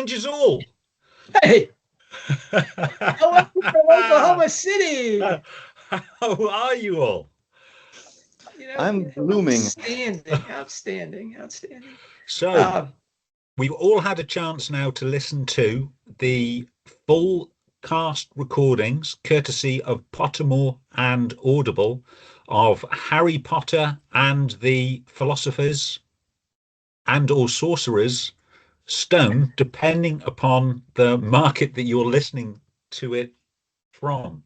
Rangers all. Hey, hello from Oklahoma City. How are you all? I'm blooming. Outstanding. So we've all had a chance now to listen to the full cast recordings, courtesy of Pottermore and Audible, of Harry Potter and the Philosopher's and or Sorcerer's Stone, depending upon the market that you're listening to it from.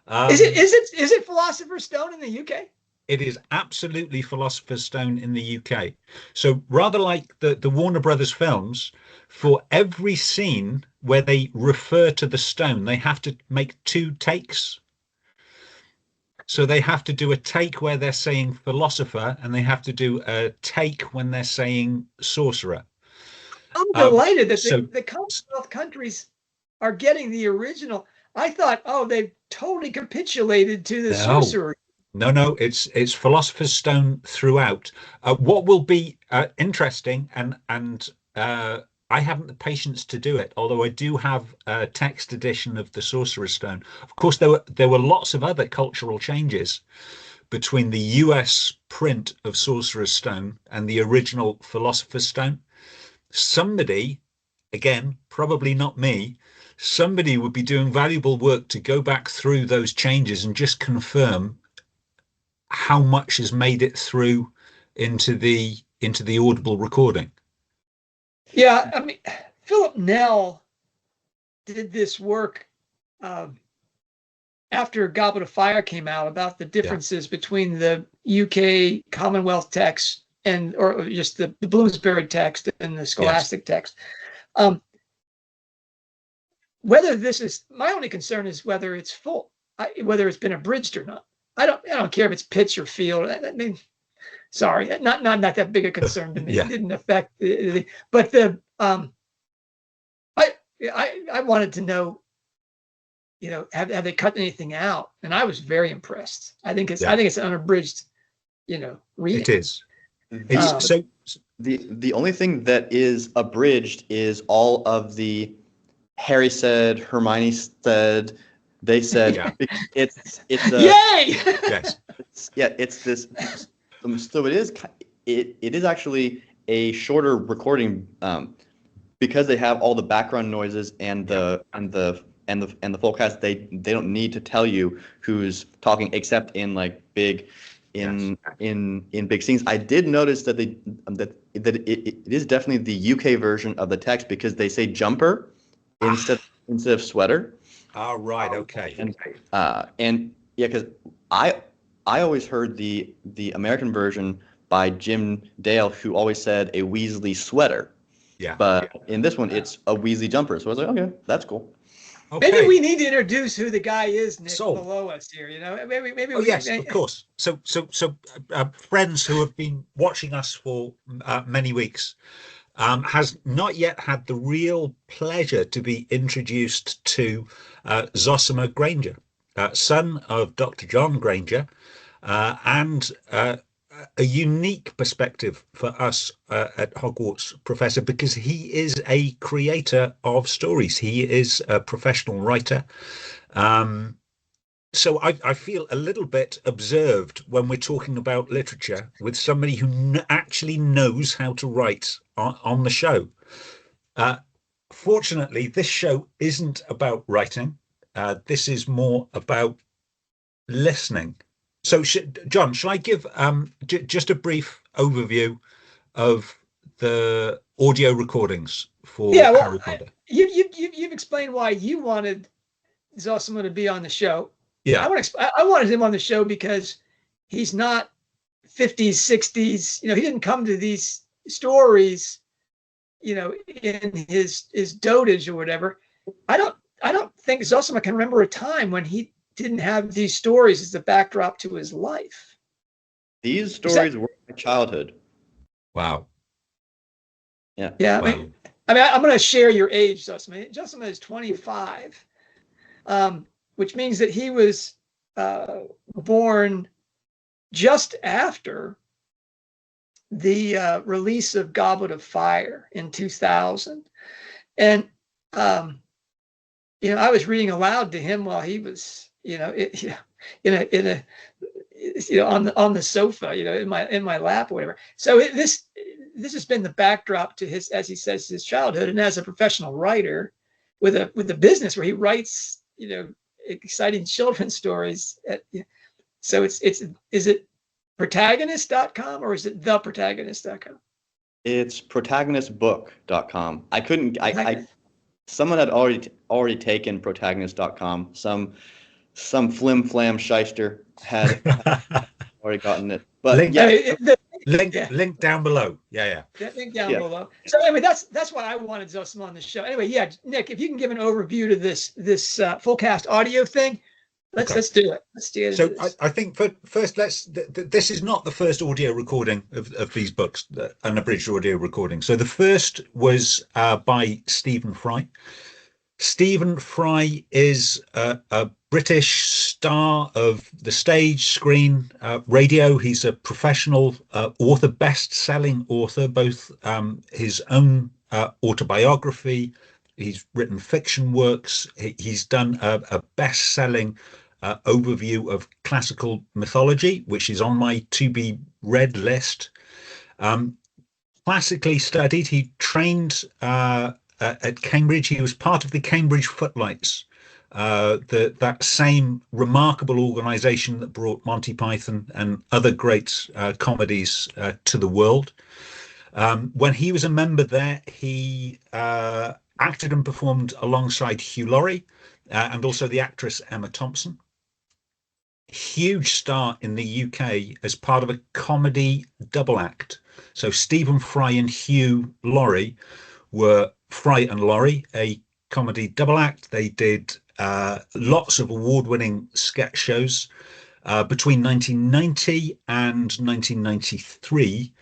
Is it Philosopher's Stone in the UK? It is absolutely Philosopher's Stone in the UK. So rather like the Warner Brothers films, for every scene where they refer to the stone, they have to make 2 takes. So they have to do a take where they're saying philosopher, and they have to do a take when they're saying sorcerer. I'm delighted that the Commonwealth countries are getting the original. I thought, they've totally capitulated to the sorcerer. No, it's Philosopher's Stone throughout. What will be interesting, and I haven't the patience to do it, although I do have a text edition of the Sorcerer's Stone. Of course, there were lots of other cultural changes between the US print of Sorcerer's Stone and the original Philosopher's Stone. Somebody, again, probably not me, somebody would be doing valuable work to go back through those changes and just confirm how much has made it through into the Audible recording. Yeah, I mean, Philip Nell did this work after Goblet of Fire came out about the differences between the UK Commonwealth text or just the Bloomsbury text and the Scholastic text. Whether this is, my only concern is whether it's full, whether it's been abridged or not. I don't care if it's pitch or field. I mean, sorry, not that big a concern to me. It didn't affect but I wanted to know, have they cut anything out? And I was very impressed. I think it's an unabridged, reading. It is. So the only thing that is abridged is all of the Harry said, Hermione said, they said. It's yay. Yes. It's this. So it is actually a shorter recording because they have all the background noises and the full cast. They don't need to tell you who's talking except in like big in big scenes. I did notice that it is definitely the UK version of the text because they say jumper instead of sweater. Oh, right. Okay. And because I always heard the American version by Jim Dale, who always said a Weasley sweater. Yeah. But in this one, it's a Weasley jumper. So I was like, okay, that's cool. Okay. Maybe we need to introduce who the guy is, Nick, below us here. Maybe. Yes, of course. So, friends who have been watching us for many weeks has not yet had the real pleasure to be introduced to Zosima Granger, son of Dr. John Granger, and a unique perspective for us at Hogwarts Professor, because he is a creator of stories. He is a professional writer. So I feel a little bit observed when we're talking about literature with somebody who actually knows how to write on the show. Fortunately, this show isn't about writing. This is more about listening. So, John, shall I give just a brief overview of the audio recordings for Harry Potter? You've explained why you wanted Zosima to be on the show. Yeah, I wanted him on the show because he's not 50s, 60s. He didn't come to these stories, in his dotage or whatever. I don't think Zosima can remember a time when he didn't have these stories as the backdrop to his life. These stories were my childhood. Wow. Yeah. Yeah. Wow. I mean, I'm going to share your age, Zosima. Zosima is 25. Which means that he was born just after the release of Goblet of Fire in 2000. And I was reading aloud to him while he was, in a on the sofa, in my lap or whatever. So this has been the backdrop to his, as he says, his childhood, and as a professional writer with a business where he writes, exciting children's stories. So is it protagonist.com or is it theprotagonist.com? It's protagonistbook.com. I couldn't. Someone had already taken protagonist.com. Some flim flam shyster had already gotten it. But link down below. Yeah. Link down below. So anyway, that's why I wanted Zosima on the show. Anyway, yeah, Nick, if you can give an overview to this full cast audio thing, let's do it. Let's do it. So I think first, this is not the first audio recording of these books, an abridged audio recording. So the first was by Stephen Fry. Stephen Fry is a British star of the stage, screen, radio. He's a professional author, best-selling author, both his own autobiography. He's written fiction works. He's done a best-selling overview of classical mythology, which is on my to-be-read list. Classically studied. He trained at Cambridge. He was part of the Cambridge Footlights, that same remarkable organization that brought Monty Python and other great comedies to the world. When he was a member there, he acted and performed alongside Hugh Laurie and also the actress Emma Thompson. Huge star in the UK as part of a comedy double act. So Stephen Fry and Hugh Laurie were Fry and Laurie, a comedy double act. They did lots of award-winning sketch shows. Between 1990 and 1993,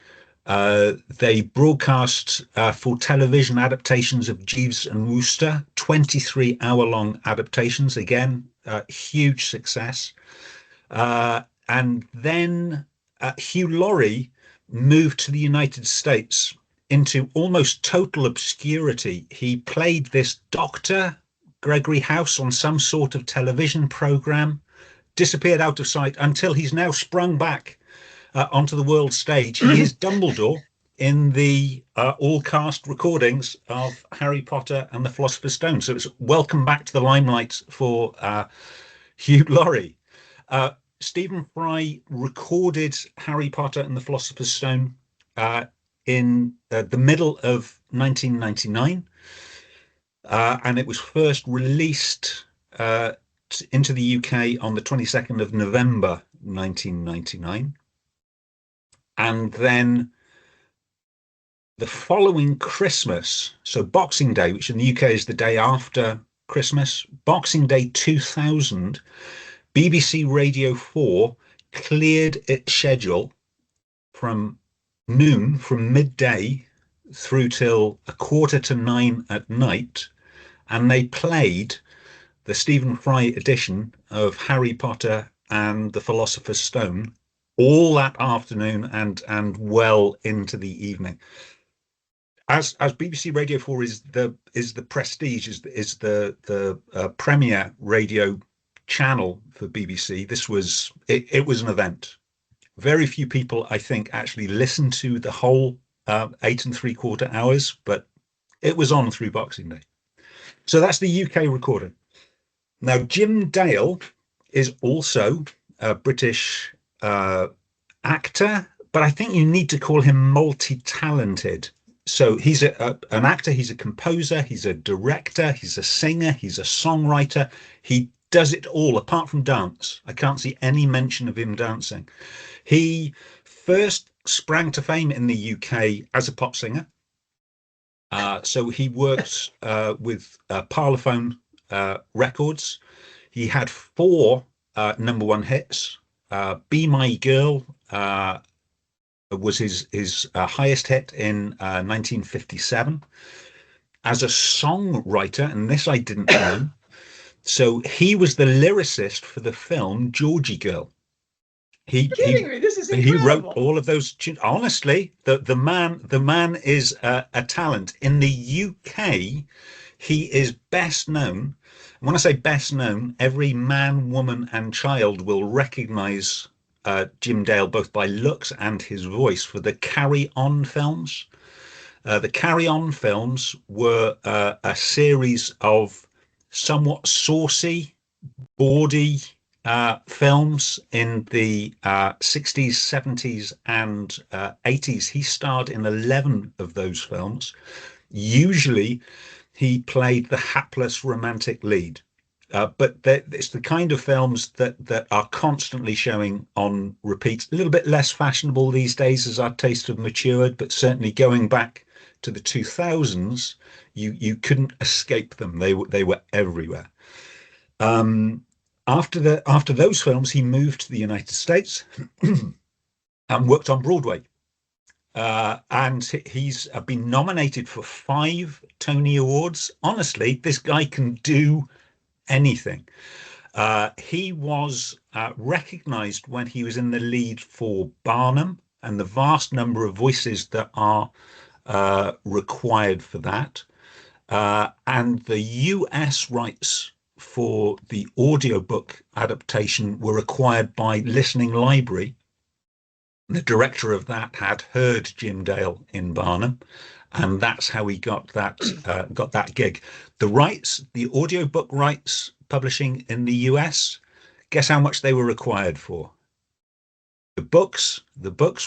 they broadcast for television adaptations of Jeeves and Wooster, 23-hour-long adaptations. Again, huge success. And then Hugh Laurie moved to the United States into almost total obscurity. He played this Dr. Gregory House on some sort of television program, disappeared out of sight until he's now sprung back onto the world stage. He is Dumbledore in the all-cast recordings of Harry Potter and the Philosopher's Stone. So it's welcome back to the limelight for Hugh Laurie. Stephen Fry recorded Harry Potter and the Philosopher's Stone in the middle of 1999, and it was first released into the UK on the 22nd of November 1999. And then the following Christmas, so Boxing Day, which in the UK is the day after Christmas, Boxing Day 2000, BBC Radio 4 cleared its schedule from noon, from midday through till 8:45 at night, and they played the Stephen Fry edition of Harry Potter and the Philosopher's Stone all that afternoon and well into the evening. As BBC Radio 4 is the prestige, is the premier radio channel for BBC. This was it was an event. Very few people, I think, actually listened to the whole 8 3/4 hours, but it was on through Boxing Day. So that's the UK recording. Now, Jim Dale is also a British actor, but I think you need to call him multi-talented. So he's an actor, he's a composer, he's a director, he's a singer, he's a songwriter. He does it all apart from dance. I can't see any mention of him dancing. He first sprang to fame in the UK as a pop singer. So he works with Parlophone Records. He had 4 #1 hits. Be My Girl was his highest hit in 1957. As a songwriter, and this I didn't know, so he was the lyricist for the film Georgie Girl. He You're kidding me. This is he wrote incredible. all of those tunes. Honestly, the man is a talent. In the UK, he is best known. When I say best known, every man, woman, and child will recognise Jim Dale both by looks and his voice for the Carry On films. The Carry On films were a series of somewhat saucy, bawdy films in the 60s, 70s, and 80s. He starred in 11 of those films. Usually, he played the hapless romantic lead. But it's the kind of films that are constantly showing on repeats. A little bit less fashionable these days as our taste have matured, but certainly going back to the 2000s, you couldn't escape them. They were everywhere. Um, after those films, he moved to the United States and worked on Broadway. And he's been nominated for 5 Tony Awards. Honestly, this guy can do anything. He was recognized when he was in the lead for Barnum and the vast number of voices that are required for that. And the US rights for the audiobook adaptation were acquired by Listening Library. The director of that had heard Jim Dale in Barnum, and that's how he got that gig. The rights, the audiobook rights publishing in the US, guess how much they were required for? The books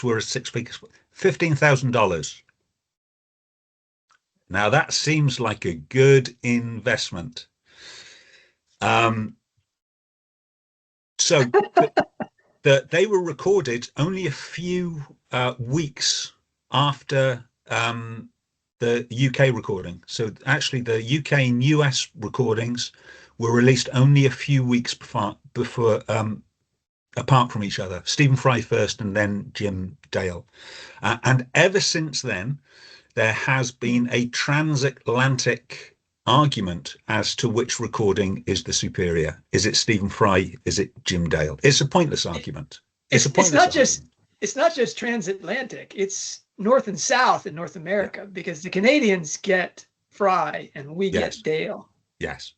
were 6 figures, $15,000. Now that seems like a good investment. So they were recorded only a few weeks after the UK recording. So actually, the UK and US recordings were released only a few weeks before apart from each other. Stephen Fry first, and then Jim Dale. And ever since then, there has been a transatlantic argument as to which recording is the superior. Is it Stephen Fry? Is it Jim Dale? It's a pointless argument. It's not just transatlantic. It's north and south in North America, because the Canadians get Fry and we get Dale. Yes.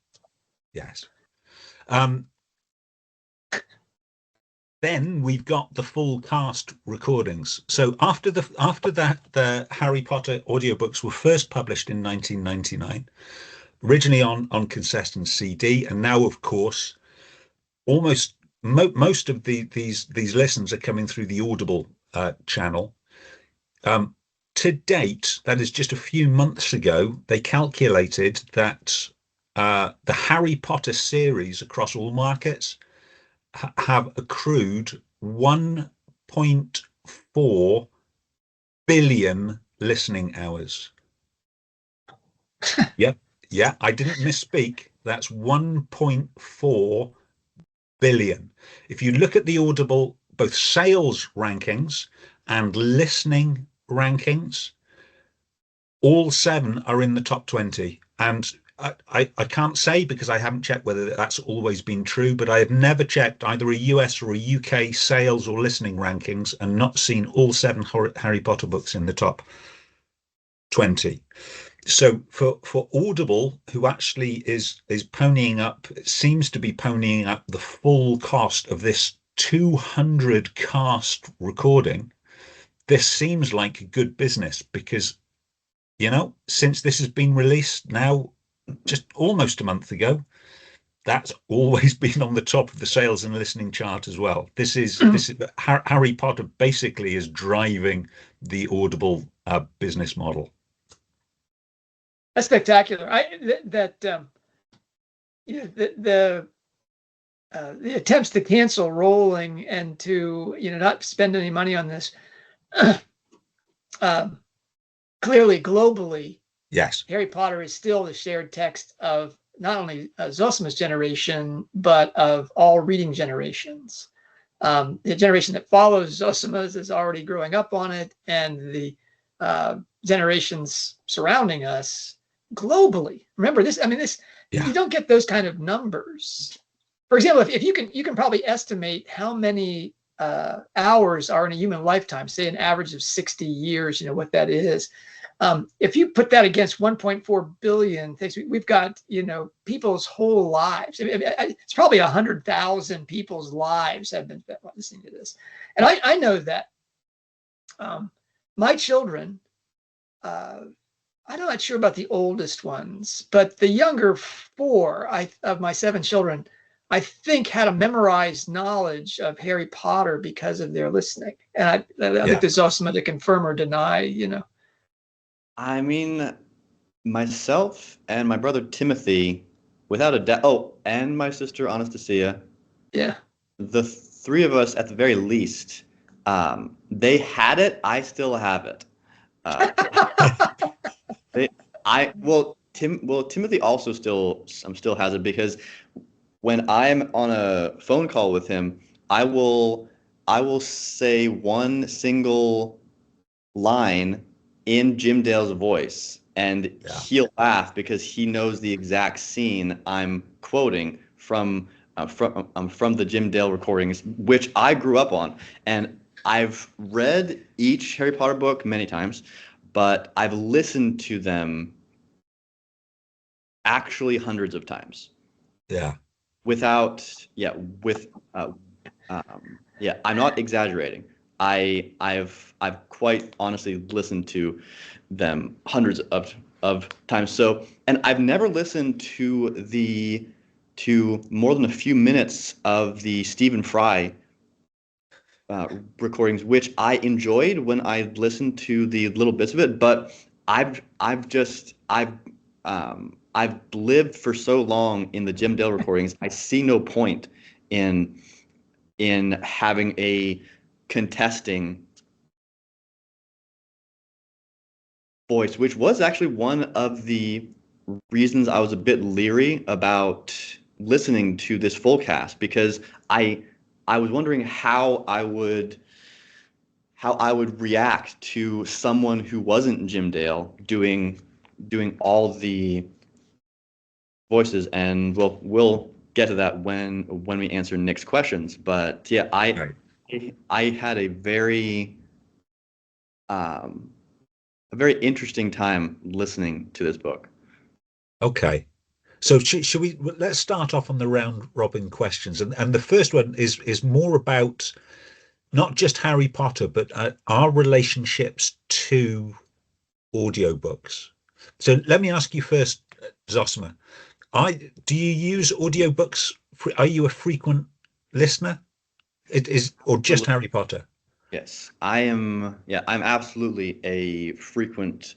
Then we've got the full cast recordings. So after that, the Harry Potter audiobooks were first published in 1999, originally on cassette and CD, and now, of course, almost most of these lessons are coming through the Audible channel. To date, that is just a few months ago, they calculated that the Harry Potter series across all markets have accrued 1.4 billion listening hours. Yep. Yeah, I didn't misspeak. That's 1.4 billion. If you look at the Audible, both sales rankings and listening rankings, all 7 are in the top 20. And I can't say, because I haven't checked whether that's always been true, but I have never checked either a US or a UK sales or listening rankings and not seen all 7 Harry Potter books in the top 20. So for Audible, who actually is ponying up, seems to be ponying up the full cost of this 200 cast recording, this seems like a good business, because, since this has been released now, just almost a month ago, that's always been on the top of the sales and listening chart as well. This is Harry Potter basically is driving the Audible business model. That's spectacular. The attempts to cancel Rowling and to not spend any money on this, clearly globally, yes, Harry Potter is still the shared text of not only Zosima's generation, but of all reading generations. The generation that follows Zosima's is already growing up on it, and the generations surrounding us globally. Remember this. I mean, you don't get those kind of numbers. For example, if you can probably estimate how many hours are in a human lifetime, say an average of 60 years, what that is. If you put that against 1.4 billion things, we've got, people's whole lives. It's probably 100,000 people's lives have been spent listening to this. And I know that my children, I'm not sure about the oldest ones, but the younger four of my 7 children, I think, had a memorized knowledge of Harry Potter because of their listening. And I think there's also something to confirm or deny, I mean, myself and my brother Timothy, without a doubt, and my sister Anastasia. Yeah. The 3 of us, at the very least, they had it. I still have it. Timothy also still has it, because when I'm on a phone call with him, I will say one single line in Jim Dale's voice, and he'll laugh because he knows the exact scene I'm quoting from the Jim Dale recordings, which I grew up on. And I've read each Harry Potter book many times, but I've listened to them actually hundreds of times. Yeah. I'm not exaggerating. I've quite honestly listened to them hundreds of times. So, and I've never listened to more than a few minutes of the Stephen Fry recordings, which I enjoyed when I listened to the little bits of it. But I've lived for so long in the Jim Dale recordings. I see no point in having a contesting voice, which was actually one of the reasons I was a bit leery about listening to this full cast, because I was wondering how I would react to someone who wasn't Jim Dale doing all the voices. And we'll get to that when we answer Nick's questions. But yeah, I had a very interesting time listening to this book. Okay. So should we, let's start off on the round robin questions. And the first one is more about not just Harry Potter, but our relationships to audiobooks. So let me ask you first, Zosima, do you use audiobooks? Are you a frequent listener? Or just Harry Potter? Yes, I am. Yeah, I'm absolutely a frequent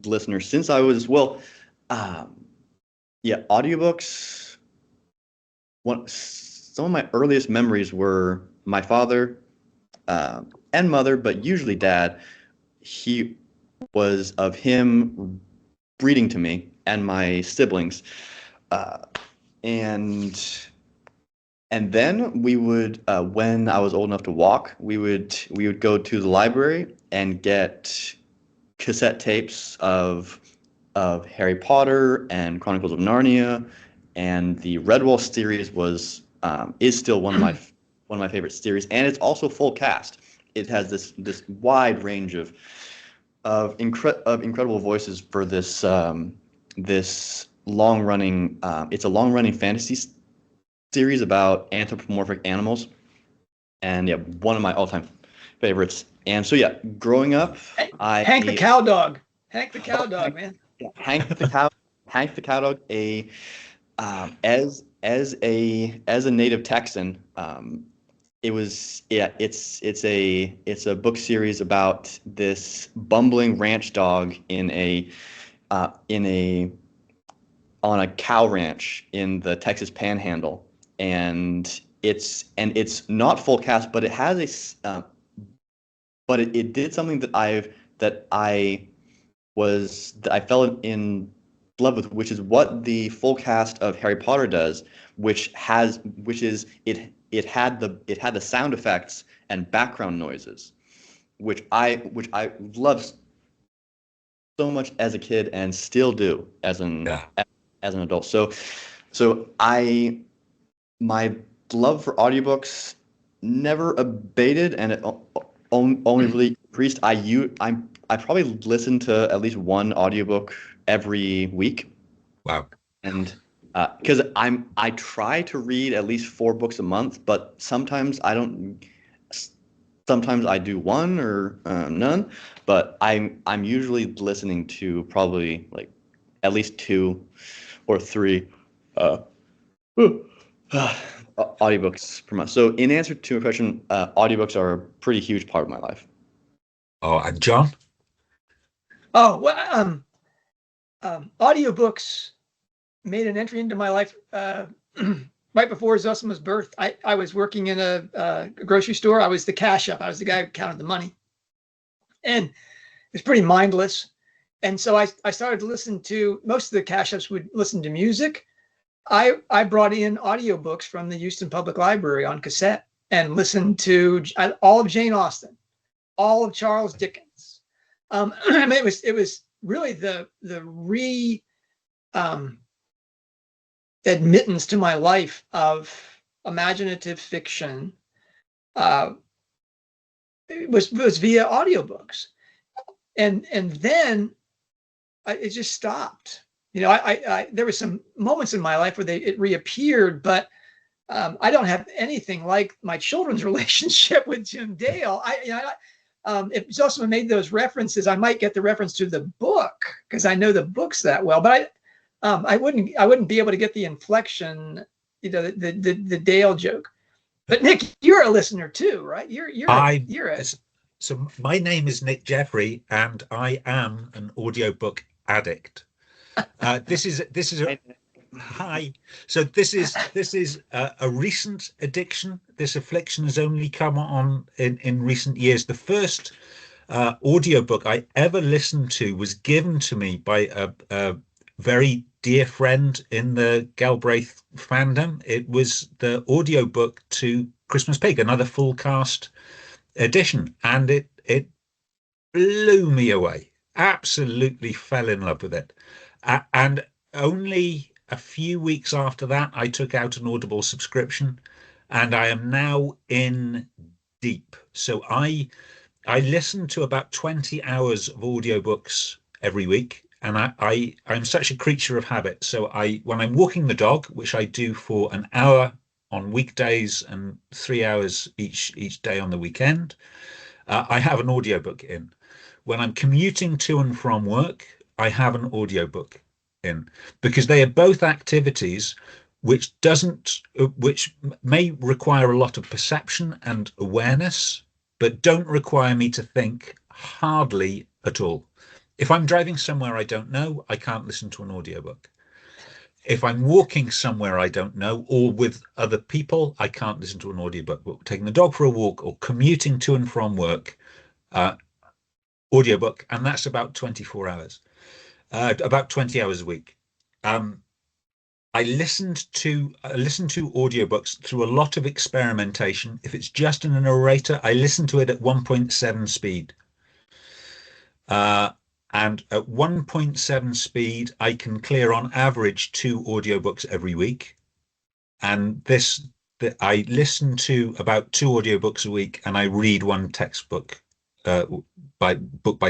listener since I was, audiobooks. Some of my earliest memories were my father and mother, but usually dad. He was of him reading to me and my siblings, and then we would, when I was old enough to walk, we would go to the library and get cassette tapes of Harry Potter and Chronicles of Narnia, and the Redwall series is still one of my favorite series, and it's also full cast. It has this wide range of incredible voices for this long running. It's a long running fantasy series about anthropomorphic animals, and one of my all time favorites. And so growing up, Hank the cow dog, man. Hank the cow dog. As a native Texan, it's a book series about this bumbling ranch dog on a cow ranch in the Texas Panhandle, and it's not full cast, but it has but it did something that I fell in love with, which is what the full cast of Harry Potter does, which is it had the sound effects and background noises, which I loved so much as a kid and still do as an adult. So my love for audiobooks never abated, and it only really increased. I probably listen to at least one audiobook every week, Wow. and because I try to read at least 4 books a month, but sometimes I don't. Sometimes I do one or none, but I'm usually listening to probably like at least 2 or 3 uh, audiobooks per month. So in answer to your question, audiobooks are a pretty huge part of my life. Oh, and John? Oh, well, audiobooks made an entry into my life right before Zosima's birth. I was working in a grocery store. I was the cash up. I was the guy who counted the money. And it was pretty mindless. And so I started to listen to, most of the cash ups would listen to music. I brought in audiobooks from the Houston Public Library on cassette and listened to all of Jane Austen, all of Charles Dickens. I mean, it was really the admittance to my life of imaginative fiction was via audiobooks, and then it just stopped. You know, I there were some moments in my life where it reappeared, but I don't have anything like my children's relationship with Jim Dale. If Zosima made those references, I might get the reference to the book because I know the books that well, but I wouldn't be able to get the inflection, you know, the Dale joke. But Nick, you're a listener too, right? So my name is Nick Jeffery, and I am an audiobook addict. This is a hi. So this is a recent addiction. This affliction has only come on in recent years. The first audiobook I ever listened to was given to me by a very dear friend in the Galbraith fandom. It was the audiobook to Christmas Pig, another full cast edition, and it blew me away. Absolutely fell in love with it. And only a few weeks after that, I took out an Audible subscription, and I am now in deep. So I listen to about 20 hours of audiobooks every week, and I'm such a creature of habit. So when I'm walking the dog, which I do for an hour on weekdays and 3 hours each day on the weekend, I have an audiobook in. When I'm commuting to and from work, I have an audiobook in, because they are both activities which may require a lot of perception and awareness, but don't require me to think hardly at all. If I'm driving somewhere I don't know, I can't listen to an audiobook. If I'm walking somewhere I don't know or with other people, I can't listen to an audiobook. But taking the dog for a walk or commuting to and from work, audiobook, and that's about 24 hours, about 20 hours a week. I listened to audiobooks through a lot of experimentation. If it's just in a narrator, I listen to it at 1.7 speed. And at 1.7 speed, I can clear on average 2 audiobooks every week. And I listen to about 2 audiobooks a week, and I read one textbook by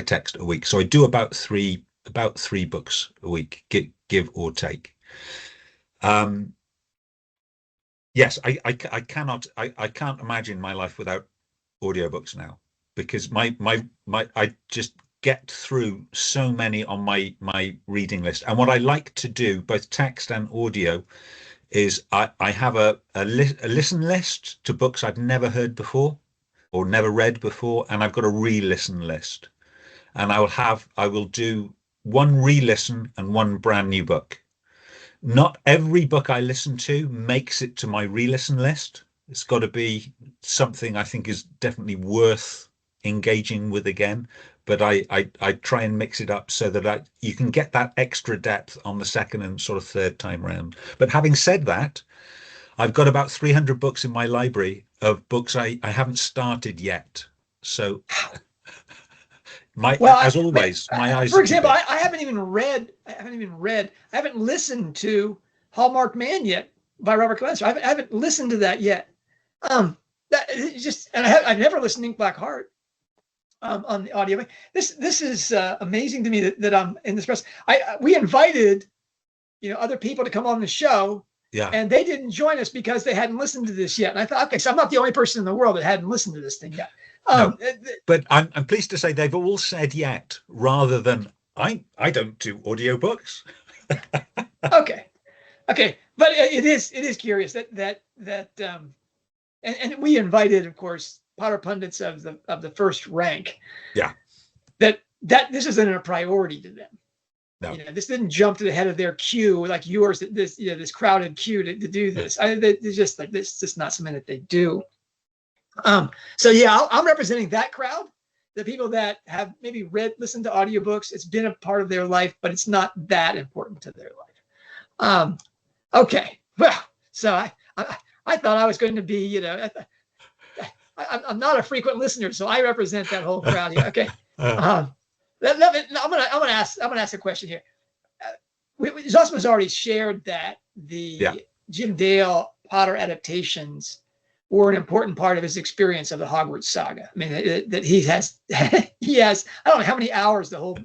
text a week. So I do about three books a week, give or take. Yes, I can't imagine my life without audiobooks now, because I just get through so many on my reading list. And what I like to do, both text and audio, is I have a listen list to books I've never heard before or never read before, and I've got a re-listen list. And I will do one re-listen and one brand new book. Not every book I listen to makes it to my re-listen list. It's got to be something I think is definitely worth engaging with again. But I try and mix it up so that you can get that extra depth on the second and sort of third time round. But having said that, I've got about 300 books in my library of books I haven't started yet. So as always, my eyes. For example, I haven't listened to Hallmark Man yet by Robert Glasser. I haven't listened to that yet. that it's just, and I've never listened to Ink Black Heart on the audio. This is amazing to me that I'm in this press. We invited, other people to come on the show. Yeah. And they didn't join us because they hadn't listened to this yet. And I thought, okay, so I'm not the only person in the world that hadn't listened to this thing yet. No, but I'm pleased to say they've all said yet, rather than I don't do audiobooks. Okay. But it is curious that and we invited, of course, Potter pundits of the first rank. Yeah. That this isn't a priority to them. No. This didn't jump to the head of their queue like yours. This crowded queue to do this. It's just like this. It's just not something that they do. So yeah, I'm representing that crowd. The people that have maybe listened to audiobooks. It's been a part of their life, but it's not that important to their life. Okay. Well, so I thought I was going to be, I'm not a frequent listener, so I represent that whole crowd here. Okay. I'm gonna ask a question here. Zosma's already shared that the Jim Dale Potter adaptations were an important part of his experience of the Hogwarts Saga. I mean, that he has, I don't know how many hours the whole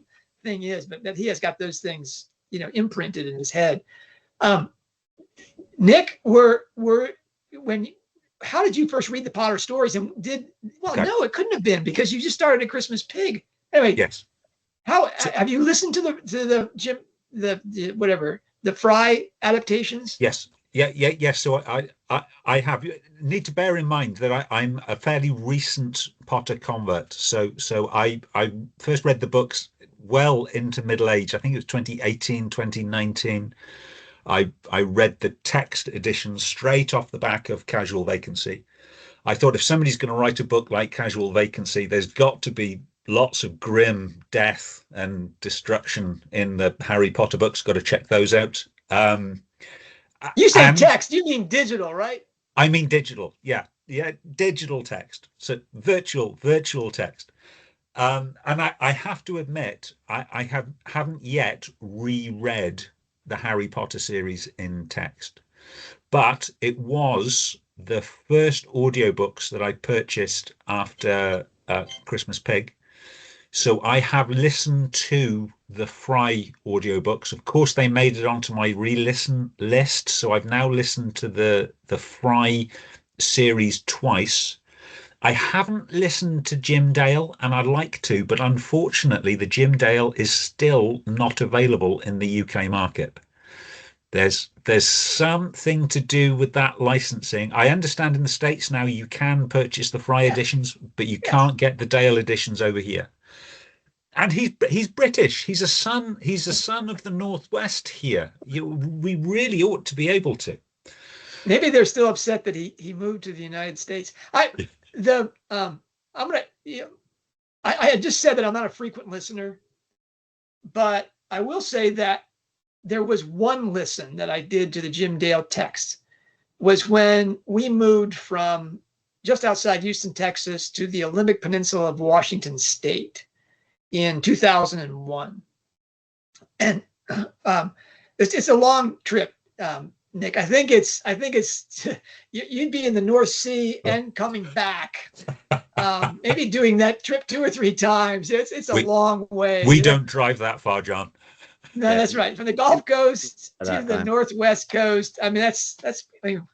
thing is, but that he has got those things, imprinted in his head. Nick, how did you first read the Potter stories? And no, it couldn't have been because you just started at Christmas Pig. Anyway, yes. How have you listened to the Fry adaptations? Yes. Yes. So I have. You need to bear in mind that I'm a fairly recent Potter convert. So I first read the books well into middle age. I think it was 2018, 2019. I read the text edition straight off the back of Casual Vacancy. I thought if somebody's going to write a book like Casual Vacancy, there's got to be lots of grim death and destruction in the Harry Potter books. Got to check those out. You say text, you mean digital, right? I mean digital. Yeah, digital text. So virtual text. And I have to admit, I haven't yet reread the Harry Potter series in text, but it was the first audiobooks that I purchased after Christmas Pig. So I have listened to the Fry audiobooks. Of course, they made it onto my re-listen list. So I've now listened to the Fry series twice. I haven't listened to Jim Dale, and I'd like to, but unfortunately, the Jim Dale is still not available in the UK market. There's something to do with that licensing. I understand in the States now you can purchase the Fry editions, but you can't get the Dale editions over here. And he's British. He's a son of the Northwest here. We really ought to be able to. Maybe they're still upset that he moved to the United States. I had just said that I'm not a frequent listener, but I will say that there was one listen that I did to the Jim Dale text was when we moved from just outside Houston, Texas to the Olympic Peninsula of Washington State in 2001. And it's a long trip, Nick. I think it's you'd be in the North Sea and coming back, maybe doing that trip 2 or 3 times. It's a long way. We don't drive that far, John. No, that's right. From the Gulf Coast to the Northwest Coast. I mean, that's when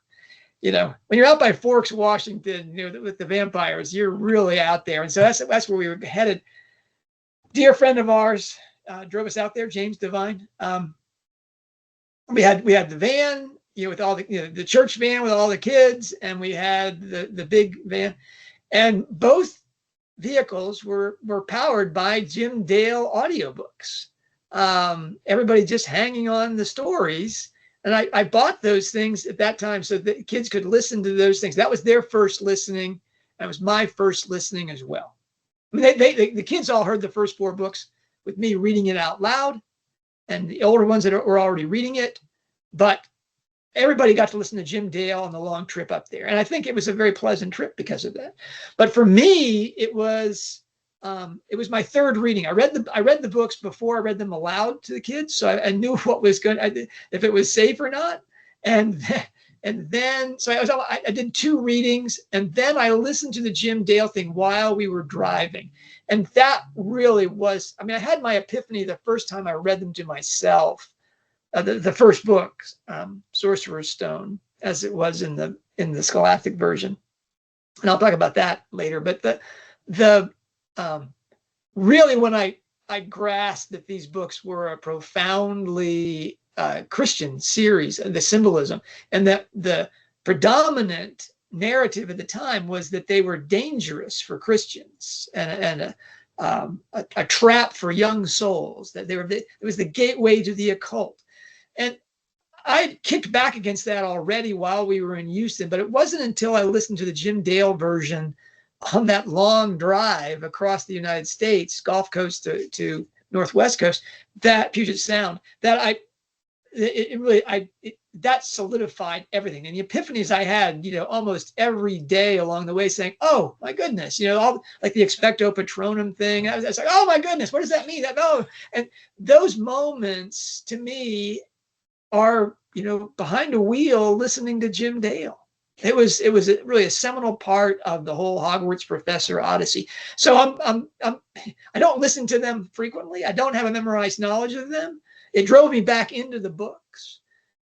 you're out by Forks, Washington, with the vampires, you're really out there. And so that's where we were headed. Dear friend of ours drove us out there, James Devine. We had the van, with all the church van with all the kids, and we had the big van, and both vehicles were powered by Jim Dale audiobooks. Everybody just hanging on the stories. And I bought those things at that time so that kids could listen to those things. That was their first listening. That was my first listening as well. I mean, the kids all heard the first 4 books with me reading it out loud, and the older ones that were already reading it. But everybody got to listen to Jim Dale on the long trip up there. And I think it was a very pleasant trip because of that. But for me, it was my third reading. I read the books before I read them aloud to the kids, so I knew what was if it was safe or not. And And then, so I did 2 readings, and then I listened to the Jim Dale thing while we were driving. And that really was, I mean, I had my epiphany the first time I read them to myself. The first book, Sorcerer's Stone, as it was in the Scholastic version. And I'll talk about that later. But really when I grasped that these books were a profoundly Christian series, the symbolism, and that the predominant narrative at the time was that they were dangerous for Christians and a trap for young souls, that it was the gateway to the occult. And I kicked back against that already while we were in Houston, but it wasn't until I listened to the Jim Dale version on that long drive across the United States, Gulf Coast to Northwest Coast, that Puget Sound, that that solidified everything. And the epiphanies I had, almost every day along the way, saying, "Oh my goodness," all like the expecto patronum thing. I was like, "Oh my goodness, what does that mean?" And those moments to me are, behind a wheel listening to Jim Dale. It was really a seminal part of the whole Hogwarts Professor Odyssey. So I don't listen to them frequently. I don't have a memorized knowledge of them. It drove me back into the books,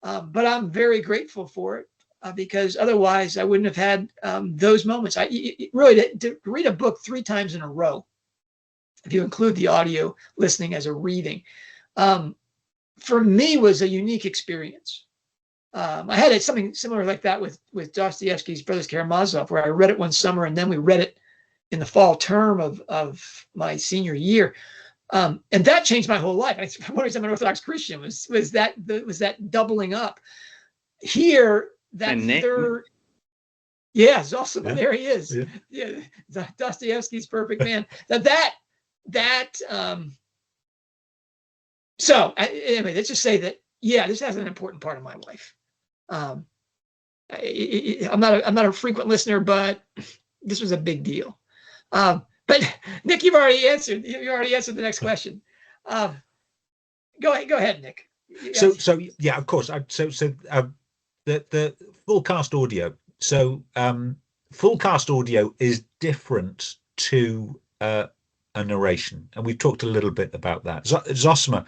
but I'm very grateful for it because otherwise I wouldn't have had those moments. Really, to read a book 3 times in a row, if you include the audio listening as a reading, for me was a unique experience. I had something similar like that with Dostoevsky's Brothers Karamazov, where I read it one summer and then we read it in the fall term of my senior year. And that changed my whole life. One reason I'm an Orthodox Christian was that doubling up. Here, that third, yeah, Zosima, yeah. There he is. Yeah, Dostoevsky's perfect man. So anyway, let's just say that, yeah, this has an important part of my life. I'm not a frequent listener, but this was a big deal. But Nick, you've already answered the next question. Go ahead, Nick. So yeah, of course. The full cast audio. So full cast audio is different to a narration, and we've talked a little bit about that. Zosima,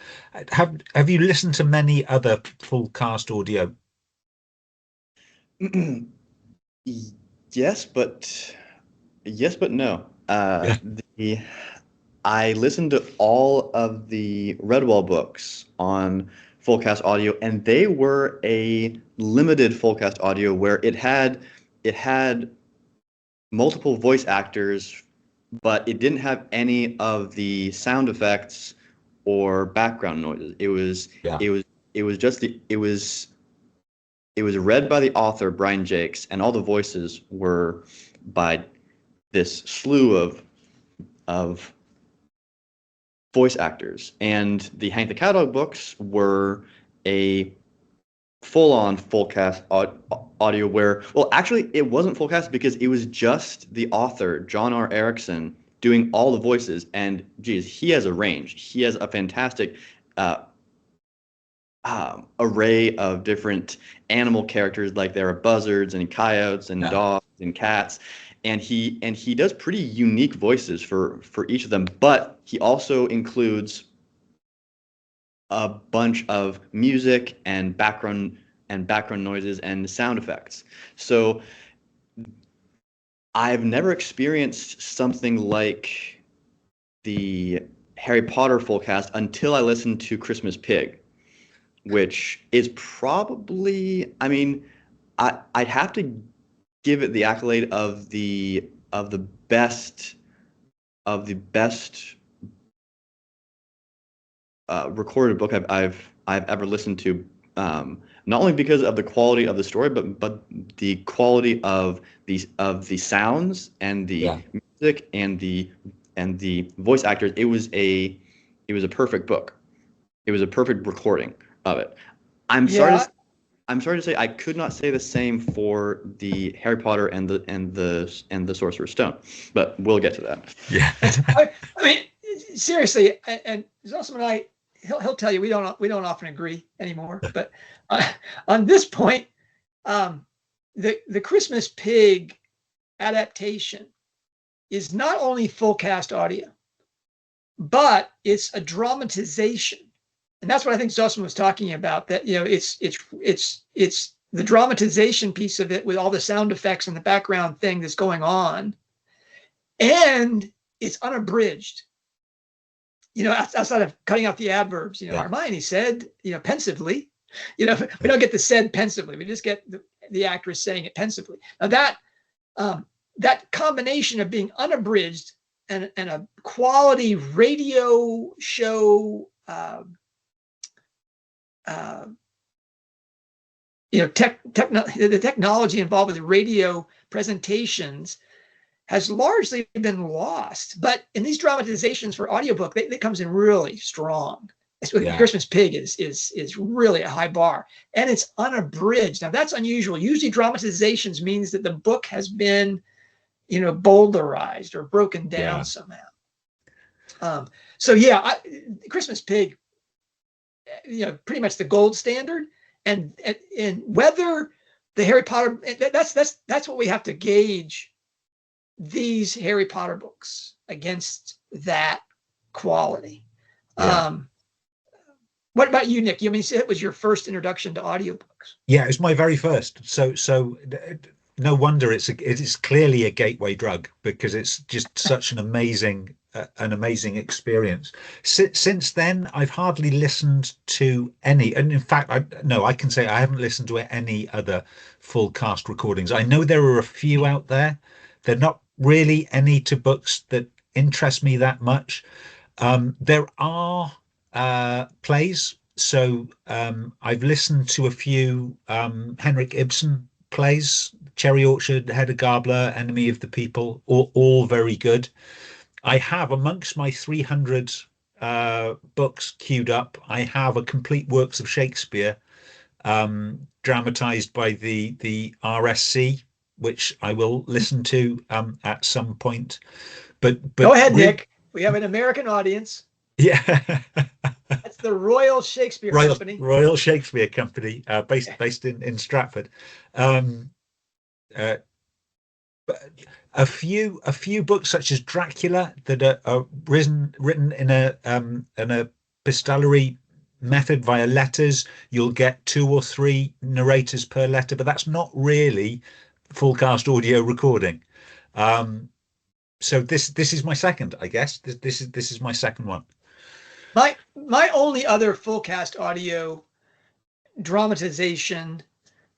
have you listened to many other full cast audio? Yes, but no. I listened to all of the Redwall books on full cast audio, and they were a limited full cast audio where it had multiple voice actors, but it didn't have any of the sound effects or background noises. It was read by the author Brian Jakes, and all the voices were by this slew of voice actors. And the Hank the Catalog books were a full-on full cast audio where, well, actually it wasn't full cast because it was just the author John R. Erickson doing all the voices. And geez, he has a range. He has a fantastic array of different animal characters, like there are buzzards and coyotes and dogs and cats, and he does pretty unique voices for each of them, but he also includes a bunch of music and background noises and sound effects. So I've never experienced something like the Harry Potter full cast until I listened to Christmas Pig, which is probably, I mean, I'd have to give it the accolade of the best recorded book I've ever listened to. Not only because of the quality of the story, but the quality of the sounds and the music and the voice actors. It was a perfect book. It was a perfect recording of it. I'm sorry to say I could not say the same for the Harry Potter and the Sorcerer's Stone, but we'll get to that. Yeah. I mean, seriously, and Zosima and I, he'll tell you we don't often agree anymore, but on this point, The Christmas Pig adaptation is not only full cast audio, but it's a dramatization. And that's what I think Zussman was talking about, that, you know, it's the dramatization piece of it with all the sound effects and the background thing that's going on. And it's unabridged. You know, outside of cutting out the adverbs, you know, yeah. Hermione said, you know, pensively, you know, we don't get the said pensively. We just get the actress saying it pensively. Now that combination of being unabridged and a quality radio show, you know, the technology involved with the radio presentations has largely been lost. But in these dramatizations for audiobook, they comes in really strong. Yeah. Christmas Pig is really a high bar, and it's unabridged. Now that's unusual. Usually dramatizations means that the book has been, you know, bowdlerized or broken down somehow. So yeah, Christmas Pig, you know, pretty much the gold standard. And whether the Harry Potter, that's what we have to gauge these Harry Potter books against that quality. Yeah. What about you, Nick? You mean it was your first introduction to audiobooks? Yeah, it was my very first. So no wonder it's clearly a gateway drug, because it's just such an amazing experience. Since then, I've hardly listened to any, and in fact, I can say I haven't listened to any other full cast recordings. I know there are a few out there. They're not really any to books that interest me that much. There are plays. So I've listened to a few Henrik Ibsen plays: Cherry Orchard, Hedda Gabler, Enemy of the People, all very good. I have, amongst my 300 books queued up, I have a complete works of Shakespeare dramatized by the RSC, which I will listen to at some point. But go ahead, Nick. We have an American audience. Yeah. That's the Royal Shakespeare Company. Royal Shakespeare Company, based in Stratford. A few books such as Dracula that are written in a epistolary method via letters. You'll get 2 or 3 narrators per letter, but that's not really full cast audio recording. So this is my second, I guess. This is my second one. My only other full cast audio dramatization,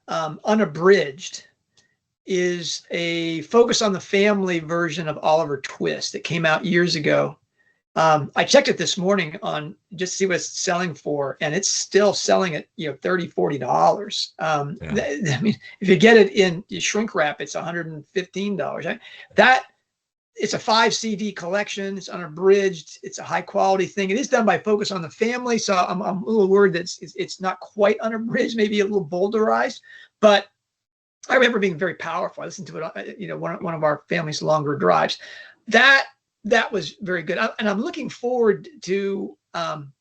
unabridged, is a Focus on the Family version of Oliver Twist that came out years ago. I checked it this morning on just to see what it's selling for, and it's still selling at, you know, $30, $40. I mean, if you get it in shrink wrap, it's $115. Right? It's a 5 CD collection. It's unabridged. It's a high quality thing. It is done by Focus on the Family, so I'm a little worried that it's not quite unabridged, maybe a little bowdlerized, but I remember being very powerful. I listened to it, you know, one of our family's longer drives. That was very good, and I'm looking forward to. I'm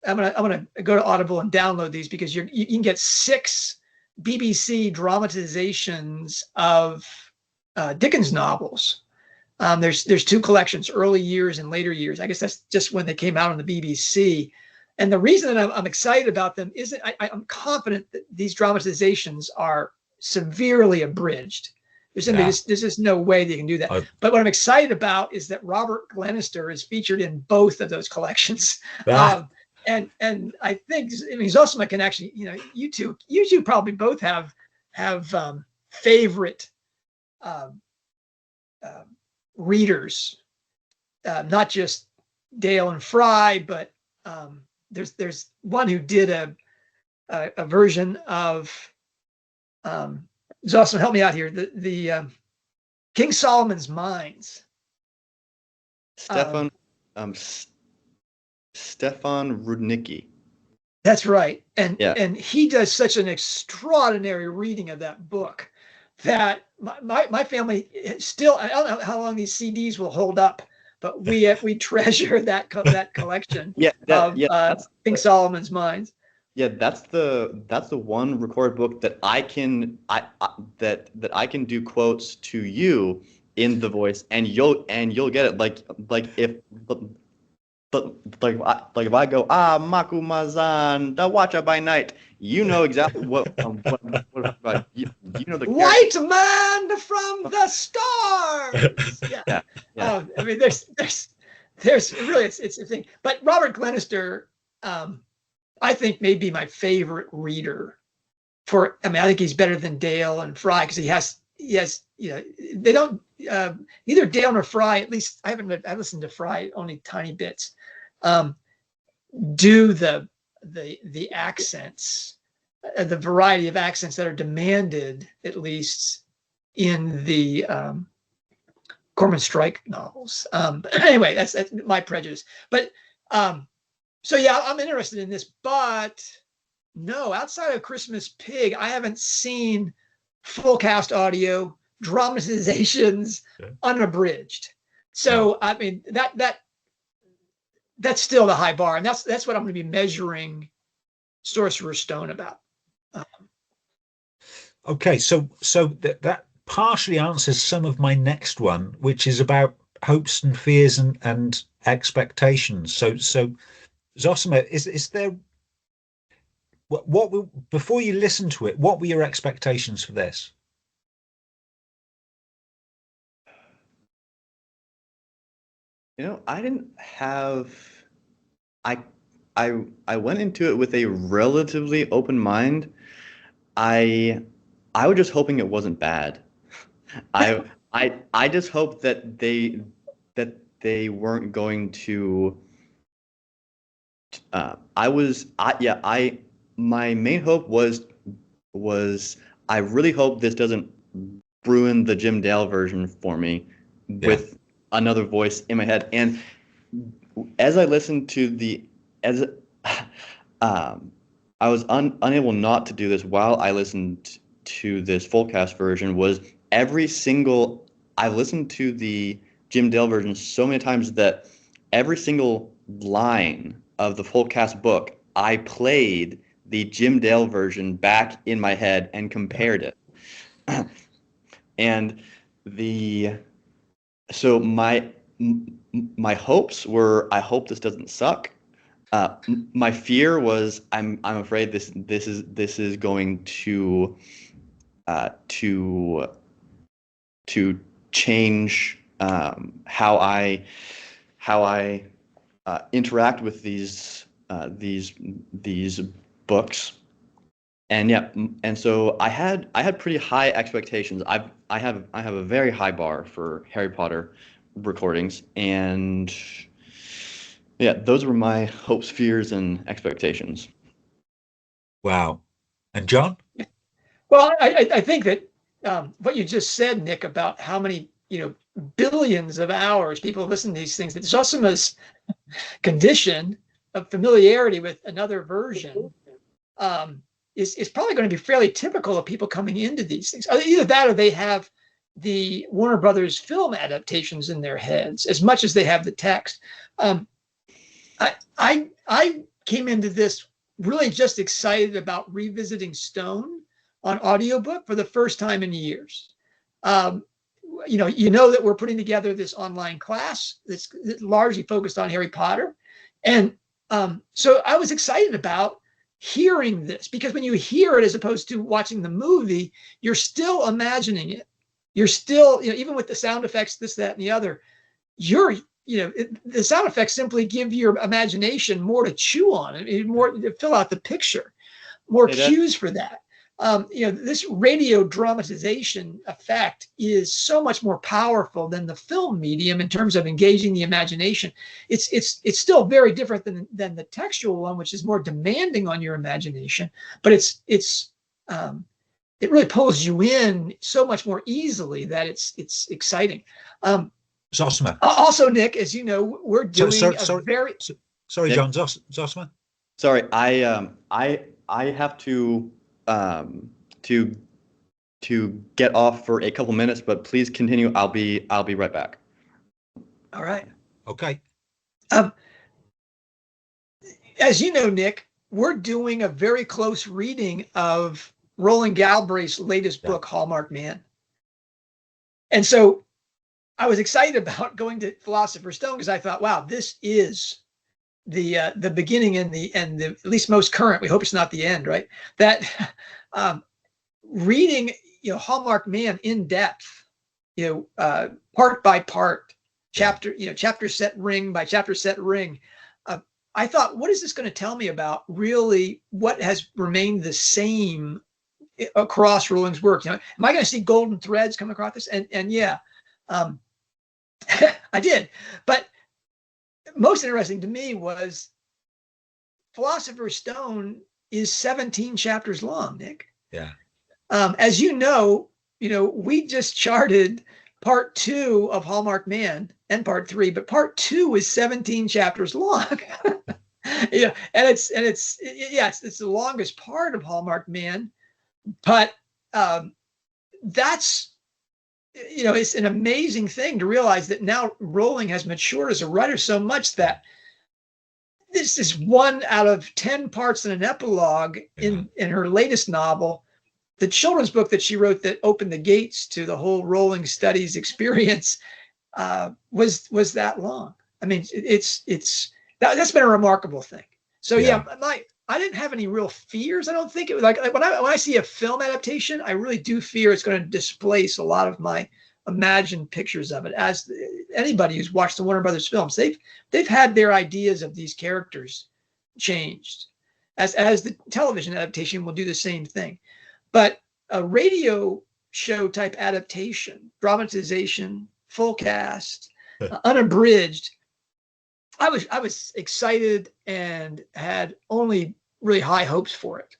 gonna go to Audible and download these, because you can get 6 BBC dramatizations of Dickens novels. There's 2 collections, early years and later years. I guess that's just when they came out on the BBC. And the reason that I'm excited about them isn't I'm confident that these dramatizations are severely abridged. There's just no way they can do that. But what I'm excited about is that Robert Glenister is featured in both of those collections. And I think, I mean, Zosima can actually, you know, you two probably both have favorite readers, not just Dale and Fry, but there's one who did a version of Zosima, help me out here, the King Solomon's Mines. Stefan Rudnicki. That's right, and he does such an extraordinary reading of that book that my family still, I don't know how long these CDs will hold up, but we treasure that collection of King Solomon's Mines. Yeah, that's the one recorded book that I can do quotes to you in the voice, and you'll get it. Like if but like if I go Maku Mazan da Watcha by night, you know exactly what about you know the character. White man from the stars. Yeah. Yeah, yeah. I mean, there's really it's a thing. But Robert Glenister, I think, may be my favorite reader. I think he's better than Dale and Fry because he has they don't neither Dale nor Fry, at least I listened to Fry only tiny bits, do the accents, the variety of accents that are demanded, at least in the Corman Strike novels. Anyway, that's my prejudice. But so yeah, I'm interested in this, but no, outside of Christmas Pig, I haven't seen full cast audio, dramatizations, unabridged. So I mean that's still the high bar, and that's what I'm going to be measuring Sorcerer's Stone about. Okay, so that partially answers some of my next one, which is about hopes and fears and expectations. So Zosima, is there before you listen to it, what were your expectations for this? I didn't have I I went into it with a relatively open mind. I I was just hoping it wasn't bad. I just hope that they weren't going to I my main hope was I really hope this doesn't ruin the Jim Dale version for me with another voice in my head. And as I listened to I was unable not to do this while I listened to this full cast version. Was I've listened to the Jim Dale version so many times that every single line of the full cast book, I played the Jim Dale version back in my head and compared it. And so my hopes were, I hope this doesn't suck. My fear was, I'm afraid this is going to change how I interact with these books. And so I had pretty high expectations. I have a very high bar for Harry Potter recordings, and yeah, those were my hopes, fears, and expectations. Wow. And John? Well, I think that what you just said, Nick, about how many billions of hours people listen to these things, that Zosima's condition of familiarity with another version is probably going to be fairly typical of people coming into these things. Either that, or they have the Warner Brothers film adaptations in their heads as much as they have the text. I came into this really just excited about revisiting Stone on audiobook for the first time in years. You know that we're putting together this online class that's largely focused on Harry Potter, and so I was excited about hearing this, because when you hear it as opposed to watching the movie, you're still imagining it. You're still, even with the sound effects, this, that, and the other, the sound effects simply give your imagination more to chew on, more to fill out the picture, more cues for that. This radio dramatization effect is so much more powerful than the film medium in terms of engaging the imagination. It's still very different than the textual one, which is more demanding on your imagination, but it really pulls you in so much more easily that it's exciting. Zosima. Also, Nick, as you know, we're doing sorry, Yeah. John. Zosima. Sorry, I have to get off for a couple minutes, but please continue. I'll be right back. All right. Okay. As you know, Nick, we're doing a very close reading of Roland Galbraith's latest book, Hallmark Man. And so I was excited about going to Philosopher's Stone because I thought, wow, this is the beginning and the at least most current. We hope it's not the end, right? That reading, Hallmark Man in depth, part by part, chapter set ring by chapter set ring. I thought, what is this going to tell me about really what has remained the same across Rowling's work? Am I going to see golden threads come across this? And yeah, I did. But most interesting to me was Philosopher's Stone is 17 chapters long, Nick. Yeah. As you know, we just charted part 2 of Hallmark Man and part 3, but part 2 is 17 chapters long. And it's the longest part of Hallmark Man, but that's it's an amazing thing to realize that now Rowling has matured as a writer so much that this is 1 out of 10 parts in an epilogue in her latest novel. The children's book that she wrote that opened the gates to the whole Rowling Studies experience was that long. I mean, that's been a remarkable thing. So I didn't have any real fears. I don't think it was like when I see a film adaptation, I really do fear it's going to displace a lot of my imagined pictures of it. As anybody who's watched the Warner Brothers films, they've had their ideas of these characters changed. As the television adaptation will do the same thing. But a radio show type adaptation, dramatization, full cast, unabridged, I was excited and had only really high hopes for it.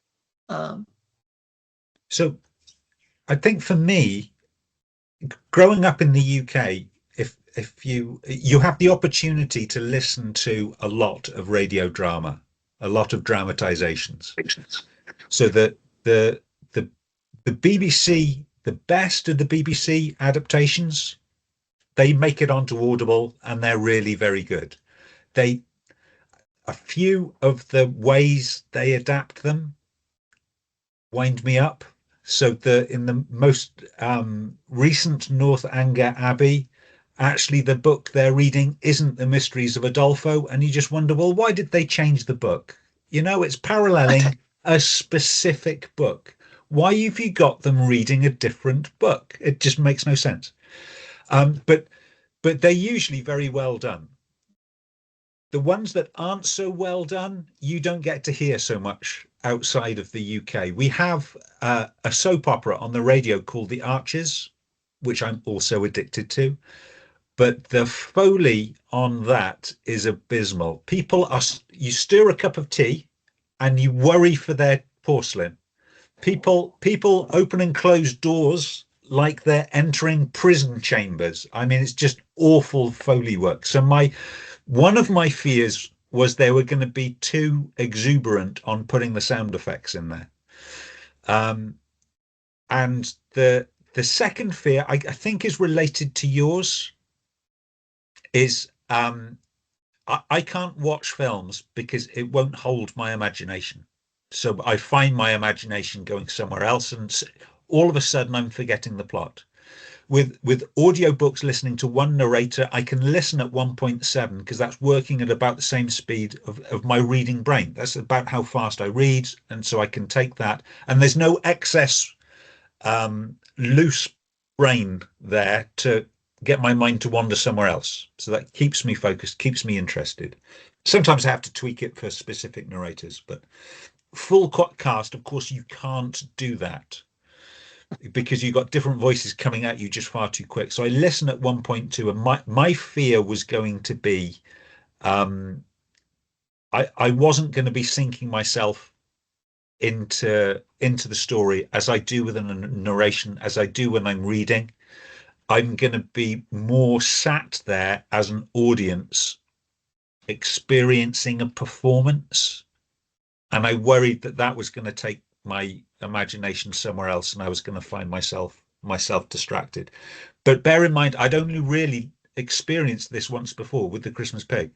So I think for me, growing up in the UK, if you have the opportunity to listen to a lot of radio drama, a lot of dramatizations, so that the BBC, the best of the BBC adaptations, they make it onto Audible and they're really very good. A few of the ways they adapt them wind me up. So in the most recent Northanger Abbey, actually the book they're reading isn't The Mysteries of Udolpho, and you just wonder, well, why did they change the book? It's paralleling a specific book. Why have you got them reading a different book? It just makes no sense. But they're usually very well done. The ones that aren't so well done, you don't get to hear so much outside of the UK. We have a soap opera on the radio called The Archers, which I'm also addicted to. But the Foley on that is abysmal. You stir a cup of tea and you worry for their porcelain. People open and close doors like they're entering prison chambers. I mean, it's just awful Foley work. So one of my fears was they were going to be too exuberant on putting the sound effects in there. And the second fear, I think, is related to yours, is I can't watch films because it won't hold my imagination. So I find my imagination going somewhere else, and all of a sudden I'm forgetting the plot. With audiobooks, listening to one narrator, I can listen at 1.7 because that's working at about the same speed of my reading brain. That's about how fast I read, and so I can take that. And there's no excess loose brain there to get my mind to wander somewhere else. So that keeps me focused, keeps me interested. Sometimes I have to tweak it for specific narrators, but full cast, of course, you can't do that because you've got different voices coming at you just far too quick. So I listen at 1.2, and my fear was going to be I wasn't going to be sinking myself into the story as I do with a narration, as I do when I'm reading. I'm going to be more sat there as an audience experiencing a performance. And I worried that was going to take my imagination somewhere else, and I was going to find myself distracted. But bear in mind, I'd only really experienced this once before with the Christmas Pig.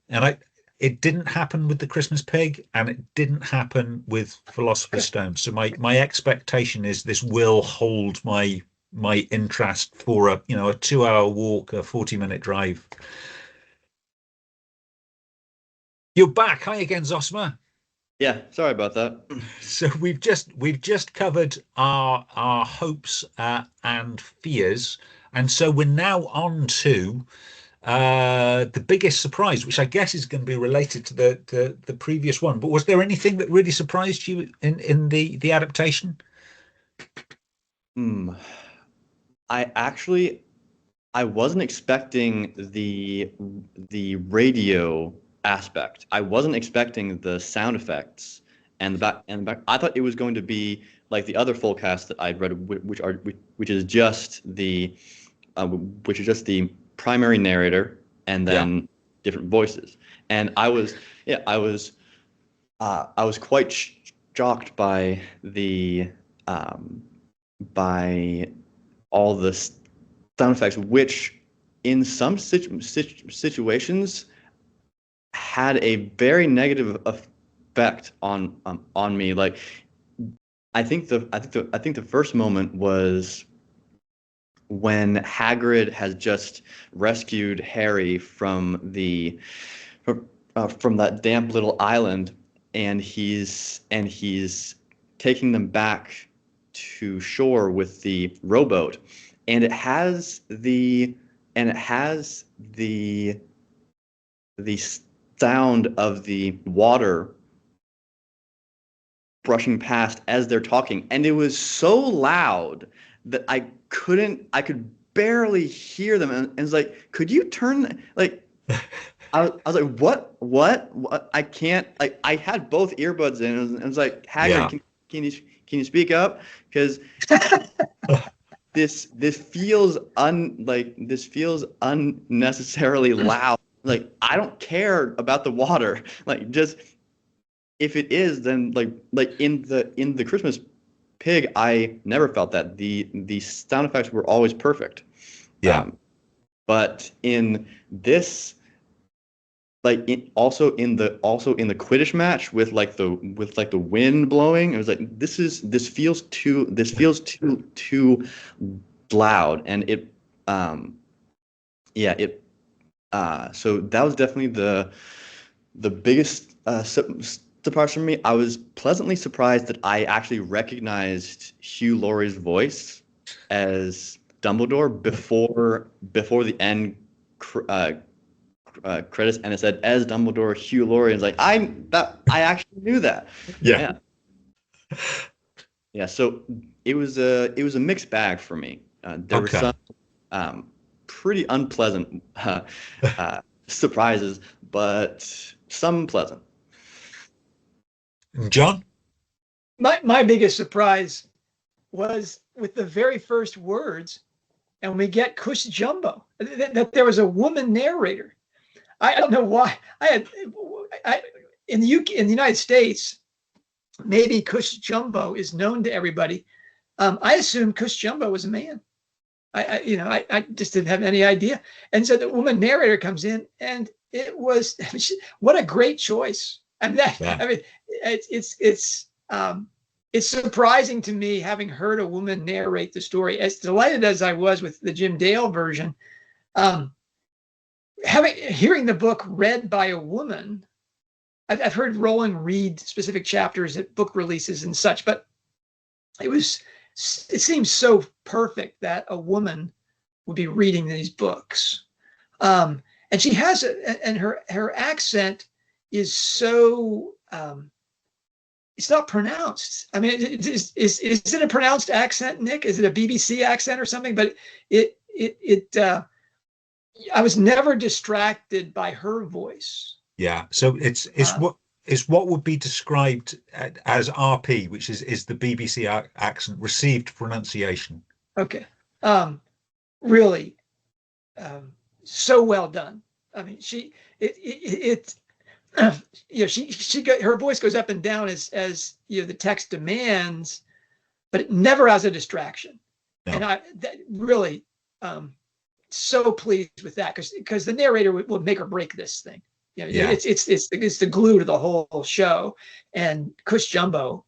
And it didn't happen with the Christmas Pig, and it didn't happen with Philosopher's Stone. So my expectation is this will hold my interest for a 2-hour walk, a 40-minute drive. You're back. Hi again, Zosma. Yeah, sorry about that. So we've just covered our hopes and fears, and so we're now on to the biggest surprise, which I guess is going to be related to the previous one. But was there anything that really surprised you in the adaptation? I wasn't expecting the radio aspect. I wasn't expecting the sound effects and the back. I thought it was going to be like the other full cast that I'd read, which is just the primary narrator and then different voices. And I was quite shocked by by all the sound effects, which in some situations had a very negative effect on me. Like, I think the first moment was when Hagrid has just rescued Harry from that damp little island, and he's taking them back to shore with the rowboat, and it has the sound of the water brushing past as they're talking, and it was so loud that I could barely hear them, and it's like, could you turn, like, I was like, what? I can't, like, I had both earbuds in, and it was like, Hagrid, can you speak up? Because this feels unnecessarily loud. Like, I don't care about the water. Like, just, if it is, then like in the Christmas Pig, I never felt that the sound effects were always perfect. But in this, also in the Quidditch match with the wind blowing, it was like, this feels too loud, and it so that was definitely the biggest surprise for me. I was pleasantly surprised that I actually recognized Hugh Laurie's voice as Dumbledore before the end credits, and it said, as Dumbledore, Hugh Laurie. And it's like, I actually knew that. Yeah. So it was a mixed bag for me. There were some pretty unpleasant surprises, but some pleasant. John? My biggest surprise was with the very first words, and we get Cush Jumbo, that there was a woman narrator. I don't know why. In the United States, maybe Cush Jumbo is known to everybody. I assumed Cush Jumbo was a man. I just didn't have any idea. And so the woman narrator comes in, and it was, what a great choice. It's surprising to me, having heard a woman narrate the story. As delighted as I was with the Jim Dale version, hearing the book read by a woman, I've heard Rowling read specific chapters at book releases and such, but it seems so perfect that a woman would be reading these books. And she has and her accent is so, it's not pronounced. I mean, is it a pronounced accent, Nick? Is it a BBC accent or something? But I was never distracted by her voice. Yeah. So it's what would be described as RP, which is the BBC accent, received pronunciation. Okay. Really, so well done. I mean, her voice goes up and down as the text demands, but it never as a distraction. No. And really so pleased with that, because the narrator will make or break this thing. You know, Yeah. it's the glue to the whole show. And Cush Jumbo,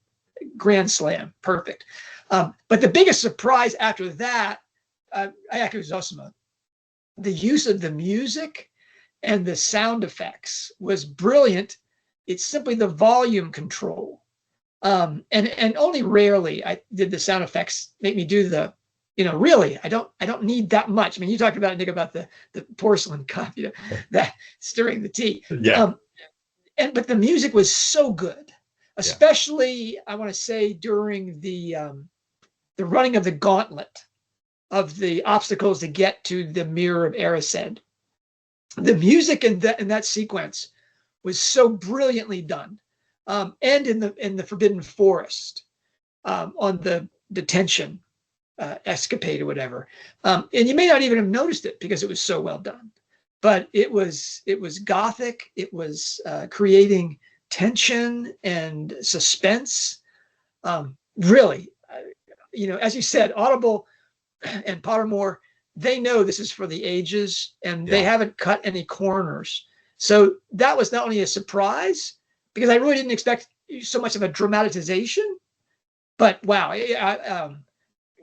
grand slam, perfect. But the biggest surprise after that, Ayako Zosima, the use of the music and the sound effects was brilliant. It's simply the volume control. And only rarely did the sound effects make me do the, really, I don't need that much. I mean, you talked about, Nick, about the porcelain cup, that stirring the tea. Yeah. But the music was so good, especially I want to say during the running of the gauntlet of the obstacles to get to the Mirror of Erised. The music in that sequence was so brilliantly done. And in the Forbidden Forest, on the detention escapade or whatever. And you may not even have noticed it because it was so well done. But it was gothic. It was creating tension and suspense. Really, as you said, Audible and Pottermore, they know this is for the ages, and they haven't cut any corners. So that was not only a surprise, because I really didn't expect so much of a dramatization, but wow,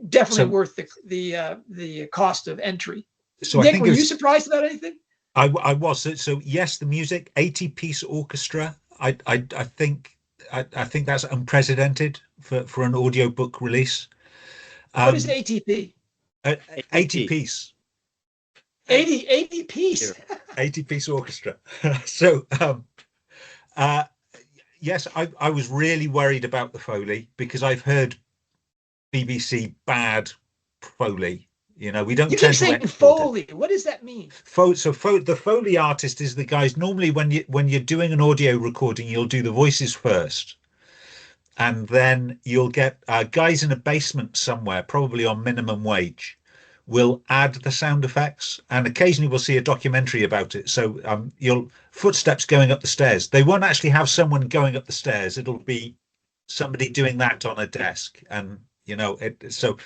definitely worth the cost of entry. So Nick, I think were you surprised about anything? I was. So yes, the music, 80-piece orchestra. I think that's unprecedented for an audiobook release. What is ATP? 80-piece. 80 piece. 80-piece orchestra. So yes, I was really worried about the Foley because I've heard BBC bad Foley. We don't You tend keep saying to Foley. What does that mean? The Foley artist is the guys. Normally, when you're doing an audio recording, you'll do the voices first, and then you'll get guys in a basement somewhere, probably on minimum wage, will add the sound effects, and occasionally we'll see a documentary about it. So you'll footsteps going up the stairs. They won't actually have someone going up the stairs. It'll be somebody doing that on a desk, and so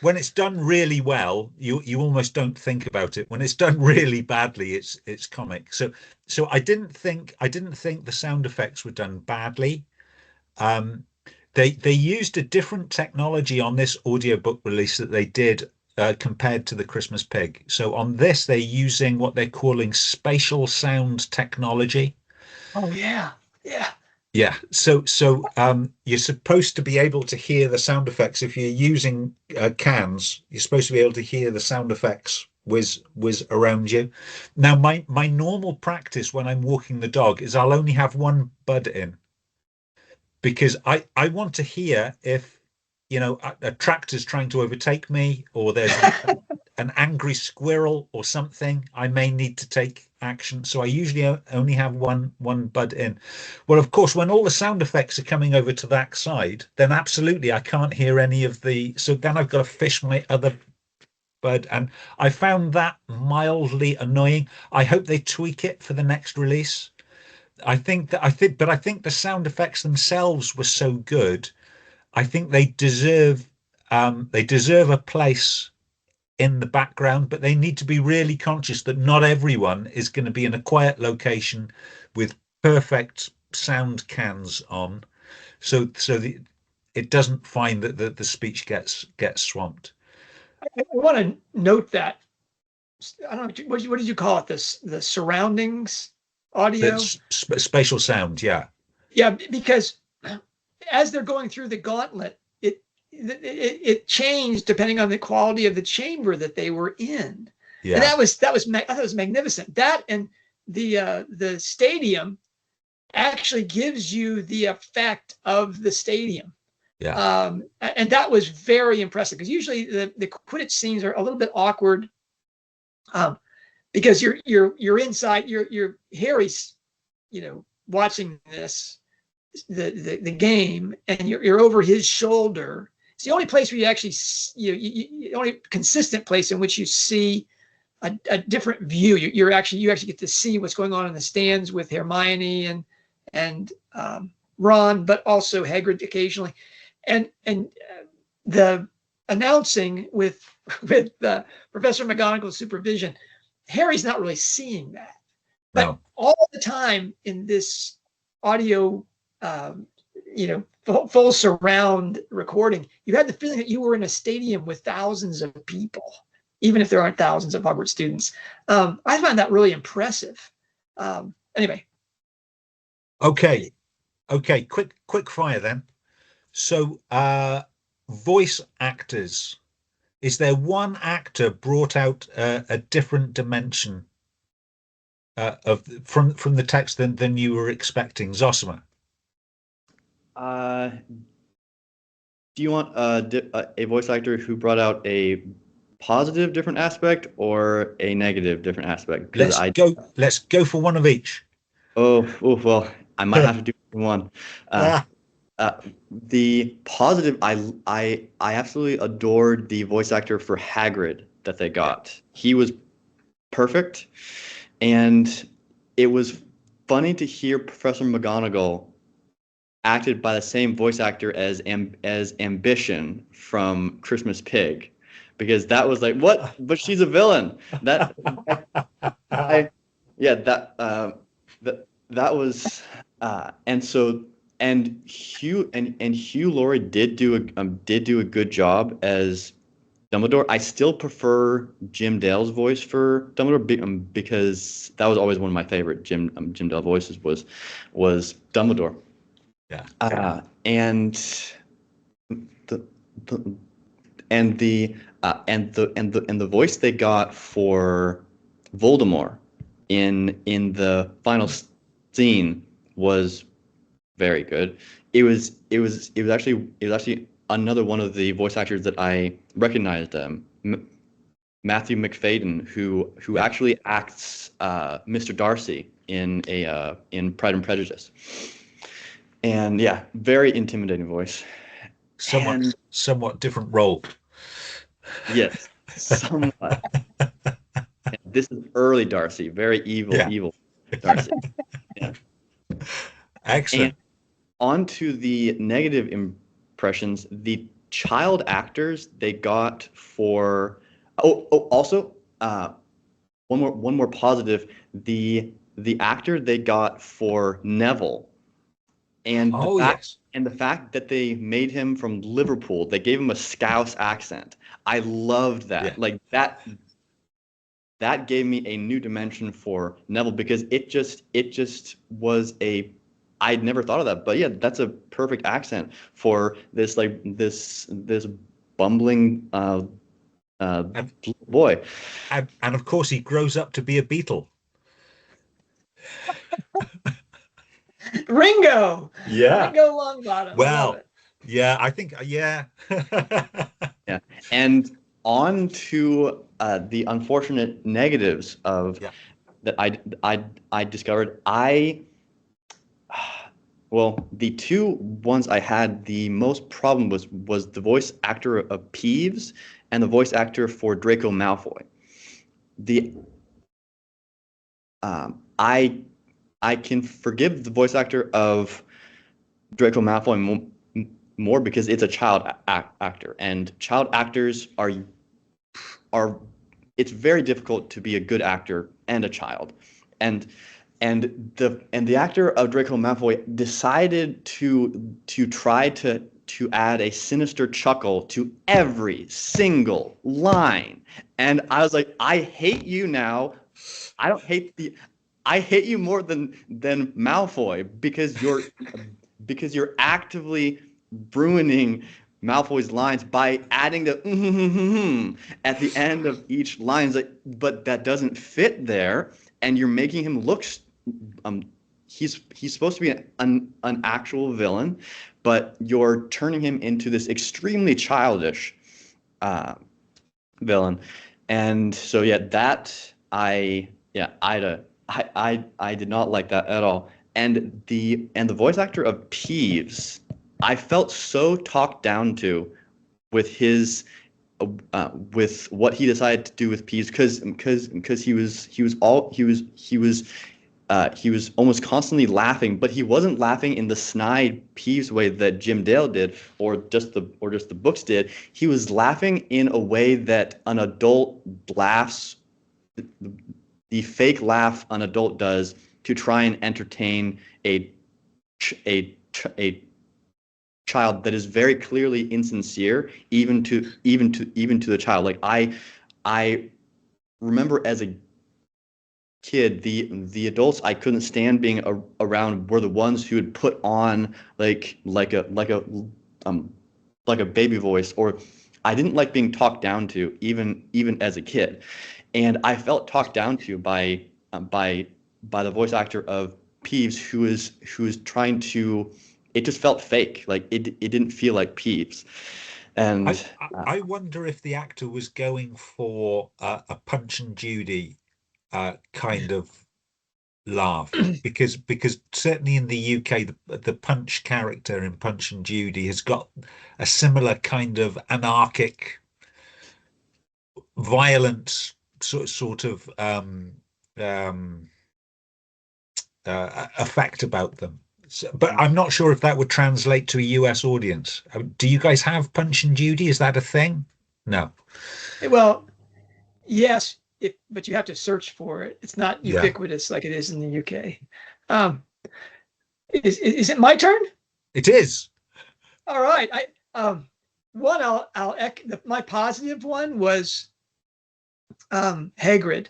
when it's done really well, you almost don't think about it. When it's done really badly, it's comic. So I didn't think the sound effects were done badly. They used a different technology on this audiobook release that they did compared to the Christmas Pig. So on this, they're using what they're calling spatial sound technology. Oh yeah. Yeah. So you're supposed to be able to hear the sound effects. If you're using cans, you're supposed to be able to hear the sound effects whiz around you. Now, my normal practice when I'm walking the dog is I'll only have one bud in, because I want to hear if a tractor's trying to overtake me, or there's an angry squirrel or something. I may need to take action, so I usually only have one bud in. Well, of course, when all the sound effects are coming over to that side, then absolutely I can't hear any of the. So then I've got to fish my other bud, and I found that mildly annoying. I hope they tweak it for the next release. I think the sound effects themselves were so good. I think they deserve a place in the background, but they need to be really conscious that not everyone is going to be in a quiet location with perfect sound cans on, so it doesn't find that the speech gets swamped. I want to note that, I don't know, what did you call it? The surroundings audio? Spatial sound, yeah. Yeah, because as they're going through the gauntlet, it changed depending on the quality of the chamber that they were in. Yeah. And I thought it was magnificent. That and the stadium actually gives you the effect of the stadium. Yeah. And that was very impressive, because usually the Quidditch scenes are a little bit awkward, because you're inside, you're Harry's, watching the game, and you're over his shoulder. It's the only place where you actually only consistent place in which you see a different view. You actually get to see what's going on in the stands with Hermione and Ron, but also Hagrid occasionally, and the announcing with Professor McGonagall's supervision. Harry's not really seeing that. But No. all the time in this audio, full surround recording, you had the feeling that you were in a stadium with thousands of people, even if there aren't thousands of Hogwarts students. I find that really impressive. Anyway. Okay. Okay. Quick fire then. So, voice actors. Is there one actor brought out a different dimension from the text than you were expecting, Zosima? Do you want a voice actor who brought out a positive different aspect or a negative different aspect? Because Let's go for one of each. Well, I might have to do one. The positive, I absolutely adored the voice actor for Hagrid that they got. He was perfect, and it was funny to hear Professor McGonagall acted by the same voice actor as Ambition from Christmas Pig, because that was like, what? But she's a villain. That that was and so and Hugh Laurie did do a good job as Dumbledore. I still prefer Jim Dale's voice for Dumbledore because that was always one of my favorite Jim Dale voices was Dumbledore. Yeah. And the and the voice they got for Voldemort in the final scene was very good. It was actually another one of the voice actors that I recognized, Matthew McFadden, who actually acts Mr. Darcy in Pride and Prejudice. And yeah, very intimidating voice. Somewhat different role. Yes, somewhat. And this is early Darcy, very evil Darcy. Yeah. Excellent. And on to the negative impressions, the child actors they got for also one more positive, the actor they got for Neville, and the fact that they made him from Liverpool, they gave him a Scouse accent. I loved that. Yeah. Like that gave me a new dimension for Neville, because it just was a, I'd never thought of that, but yeah, that's a perfect accent for this, like this bumbling boy. And of course he grows up to be a beetle. Ringo. Yeah. Ringo Longbottom. Well, yeah, I think Yeah. And on to the unfortunate negatives of that I discovered. Well, the two ones I had the most problem was the voice actor of Peeves and the voice actor for Draco Malfoy. The I can forgive the voice actor of Draco Malfoy more because it's a child actor, and child actors are it's very difficult to be a good actor and a child, and the actor of Draco Malfoy decided to try to add a sinister chuckle to every single line, and I was like, I hate you now. I hate you more than Malfoy, because you're actively ruining Malfoy's lines by adding the at the end of each line. Like, but that doesn't fit there, and you're making him look. He's supposed to be an actual villain, but you're turning him into this extremely childish villain, and so yeah, I did not like that at all. And the voice actor of Peeves, I felt so talked down to with his with what he decided to do with Peeves, because he was almost constantly laughing, but he wasn't laughing in the snide Peeves way that Jim Dale did, or just the books did. He was laughing in a way that an adult laughs the fake laugh an adult does to try and entertain a child that is very clearly insincere, even to the child. Like I remember as a kid, the adults I couldn't stand being around were the ones who would put on like a baby voice, or I didn't like being talked down to even as a kid, and I felt talked down to by the voice actor of Peeves, who is trying to. It just felt fake. Like it didn't feel like Peeves, and I wonder if the actor was going for a Punch and Judy kind of laugh, because certainly in the UK the Punch character in Punch and Judy has got a similar kind of anarchic, violent sort of effect about them. So, but I'm not sure if that would translate to a US audience. Do you guys have Punch and Judy? Is that a thing? No. Well, yes, but you have to search for it. It's not Yeah. ubiquitous like it is in the UK. Is it my turn? It is. All right. One I'll echo, my positive one was Hagrid.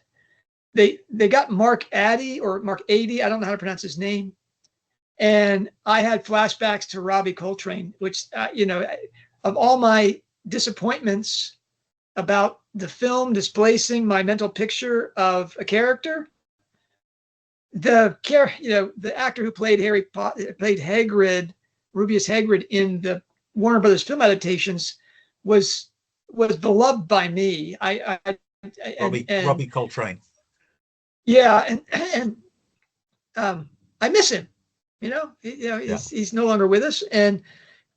They got Mark Addy or Mark Addy, I don't know how to pronounce his name. And I had flashbacks to Robbie Coltrane, which, of all my disappointments about the film displacing my mental picture of a character, the actor who played played Hagrid, Rubeus Hagrid in the Warner Brothers film adaptations was beloved by me. Robbie Coltrane. Yeah, and I miss him. He's no longer with us, and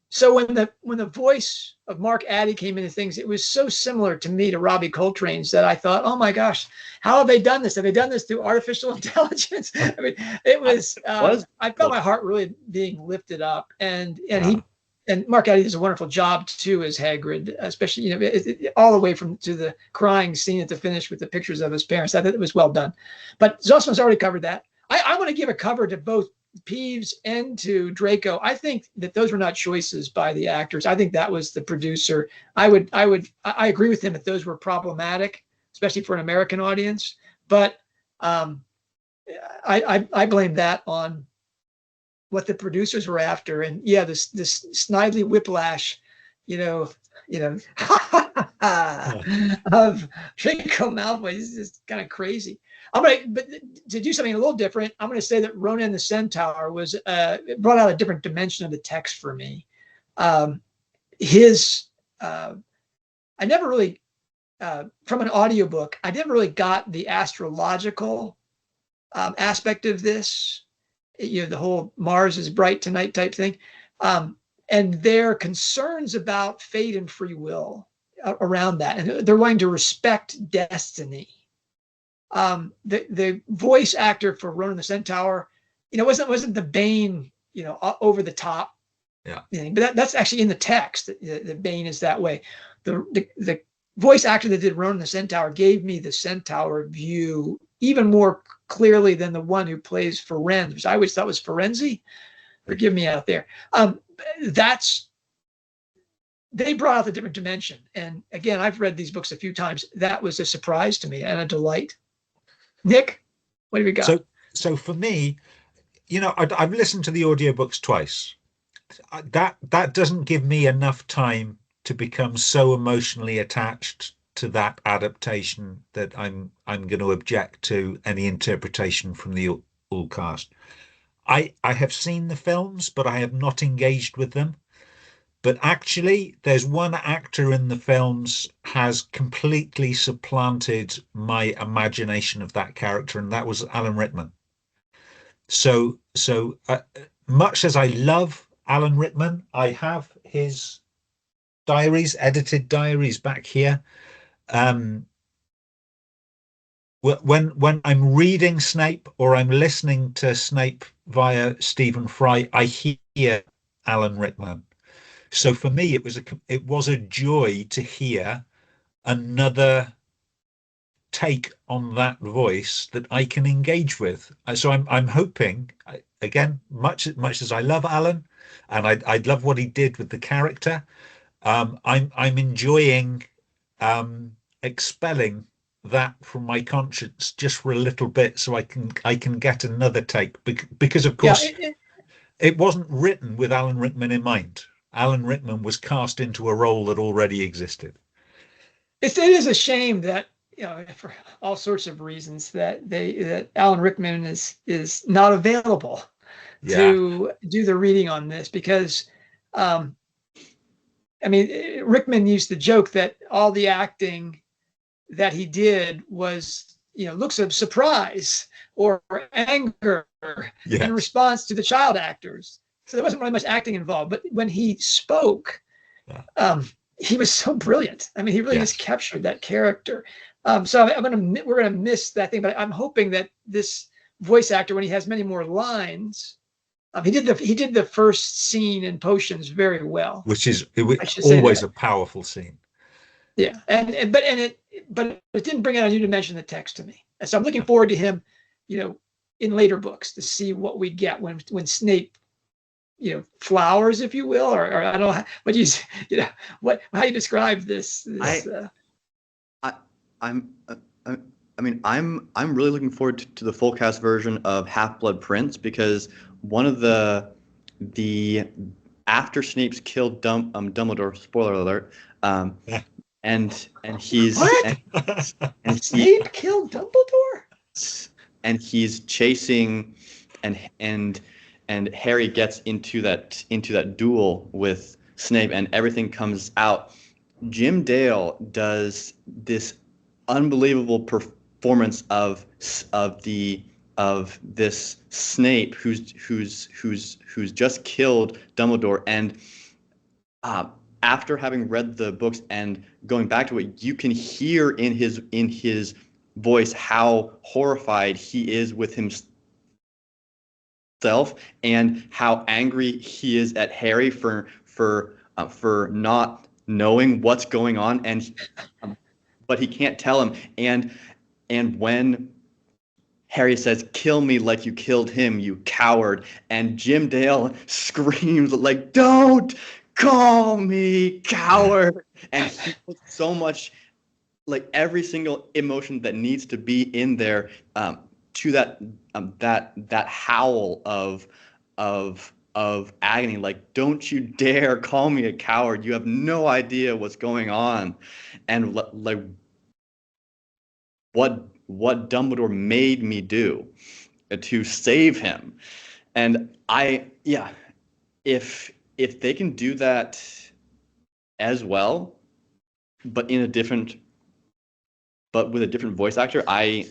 so when the voice of Mark Addy came into things, it was so similar to me to Robbie Coltrane's that I thought, oh my gosh, how have they done this? Have they done this through artificial intelligence? I mean, it was. I felt my heart really being lifted up, and Mark Addy does a wonderful job too as Hagrid, especially all the way to the crying scene at the finish with the pictures of his parents. I thought it was well done, but Zossman's already covered that. I want to give a cover to both Peeves and to Draco. I think that those were not choices by the actors. I think that was the producer. I agree with him that those were problematic, especially for an American audience. But I blame that on what the producers were after. And yeah, this snidely whiplash, of Draco Malfoy is just kind of crazy. But to do something a little different, I'm going to say that Ronan the Centaur was brought out a different dimension of the text for me. I never really, from an audiobook, I never really got the astrological aspect of this. The whole Mars is bright tonight type thing, and their concerns about fate and free will around that, and they're wanting to respect destiny. The voice actor for Ronan the Centaur, wasn't the Bane, over the top. Yeah. But that's actually in the text. The Bane is that way. The voice actor that did Ronan the Centaur gave me the Centaur view even more clearly than the one who plays Ferenz, which I always thought was Ferenzi. Forgive me out there. They brought out a different dimension. And again, I've read these books a few times. That was a surprise to me and a delight. Nick, what have you got? So for me, I've listened to the audiobooks twice. That doesn't give me enough time to become so emotionally attached to that adaptation that I'm going to object to any interpretation from the all cast. I have seen the films, but I have not engaged with them. But actually, there's one actor in the films has completely supplanted my imagination of that character, and that was Alan Rickman. So much as I love Alan Rickman, I have his edited diaries back here. When I'm reading Snape or I'm listening to Snape via Stephen Fry, I hear Alan Rickman. So for me, it was a joy to hear another take on that voice that I can engage with. So I'm hoping, again, much as I love Alan, and I love what he did with the character, I'm enjoying expelling that from my conscience just for a little bit, so I can get another take, because of Yeah, course it wasn't written with Alan Rickman in mind. Alan Rickman was cast into a role that already existed. it is a shame that, for all sorts of reasons, that Alan Rickman is not available Yeah, to do the reading on this, because I mean, Rickman used to joke that all the acting that he did was, looks of surprise or anger in yes, response to the child actors. So there wasn't really much acting involved. But when he spoke, yeah, he was so brilliant. I mean, he really just yes. captured that character. So we're gonna miss that thing. But I'm hoping that this voice actor, when he has many more lines, he did the first scene in Potions very well. Which is I should say always that. a powerful scene. Yeah, but it didn't bring out a new dimension of the text to me. And so I'm looking forward to him, in later books, to see what we get when Snape, flowers, if you will, or I don't know what how you describe this. I I'm I mean I'm really looking forward to the full cast version of Half-Blood Prince, because one of the after Snape's killed Dumbledore, spoiler alert, Yeah. and he's What? and Snape killed Dumbledore? he's chasing, and Harry gets into that duel with Snape, and everything comes out. Jim Dale does this unbelievable performance of this Snape who's just killed Dumbledore, and after having read the books and going back to it, you can hear in his voice how horrified he is with himself, and how angry he is at Harry for not knowing what's going on, and but he can't tell him. And when Harry says, "Kill me like you killed him, you coward," and Jim Dale screams like, "Don't call me coward," and he puts so much, like every single emotion that needs to be in there, to that howl of agony, like, "Don't you dare call me a coward, you have no idea what's going on," and like what Dumbledore made me do to save him. And if they can do that as well, but with a different voice actor, I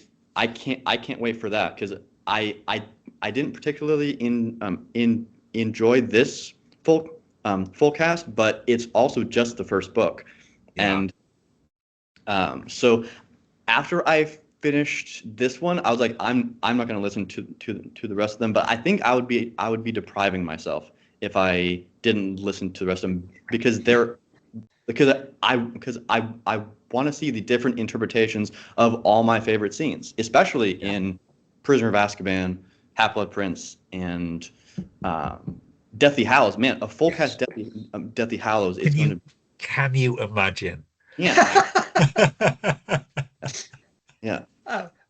can't wait for that, because I didn't particularly enjoy this full cast, but it's also just the first book. Yeah. And so after I finished this one, I was like, I'm not going to listen to the rest of them, but I think I would be depriving myself if I didn't listen to the rest of them, because I want to see the different interpretations of all my favorite scenes, especially in Prisoner of Azkaban, Half-Blood Prince, and Deathly Hallows. Man, a full cast Deathly Hallows is going to. Can you imagine? Yeah. Yeah.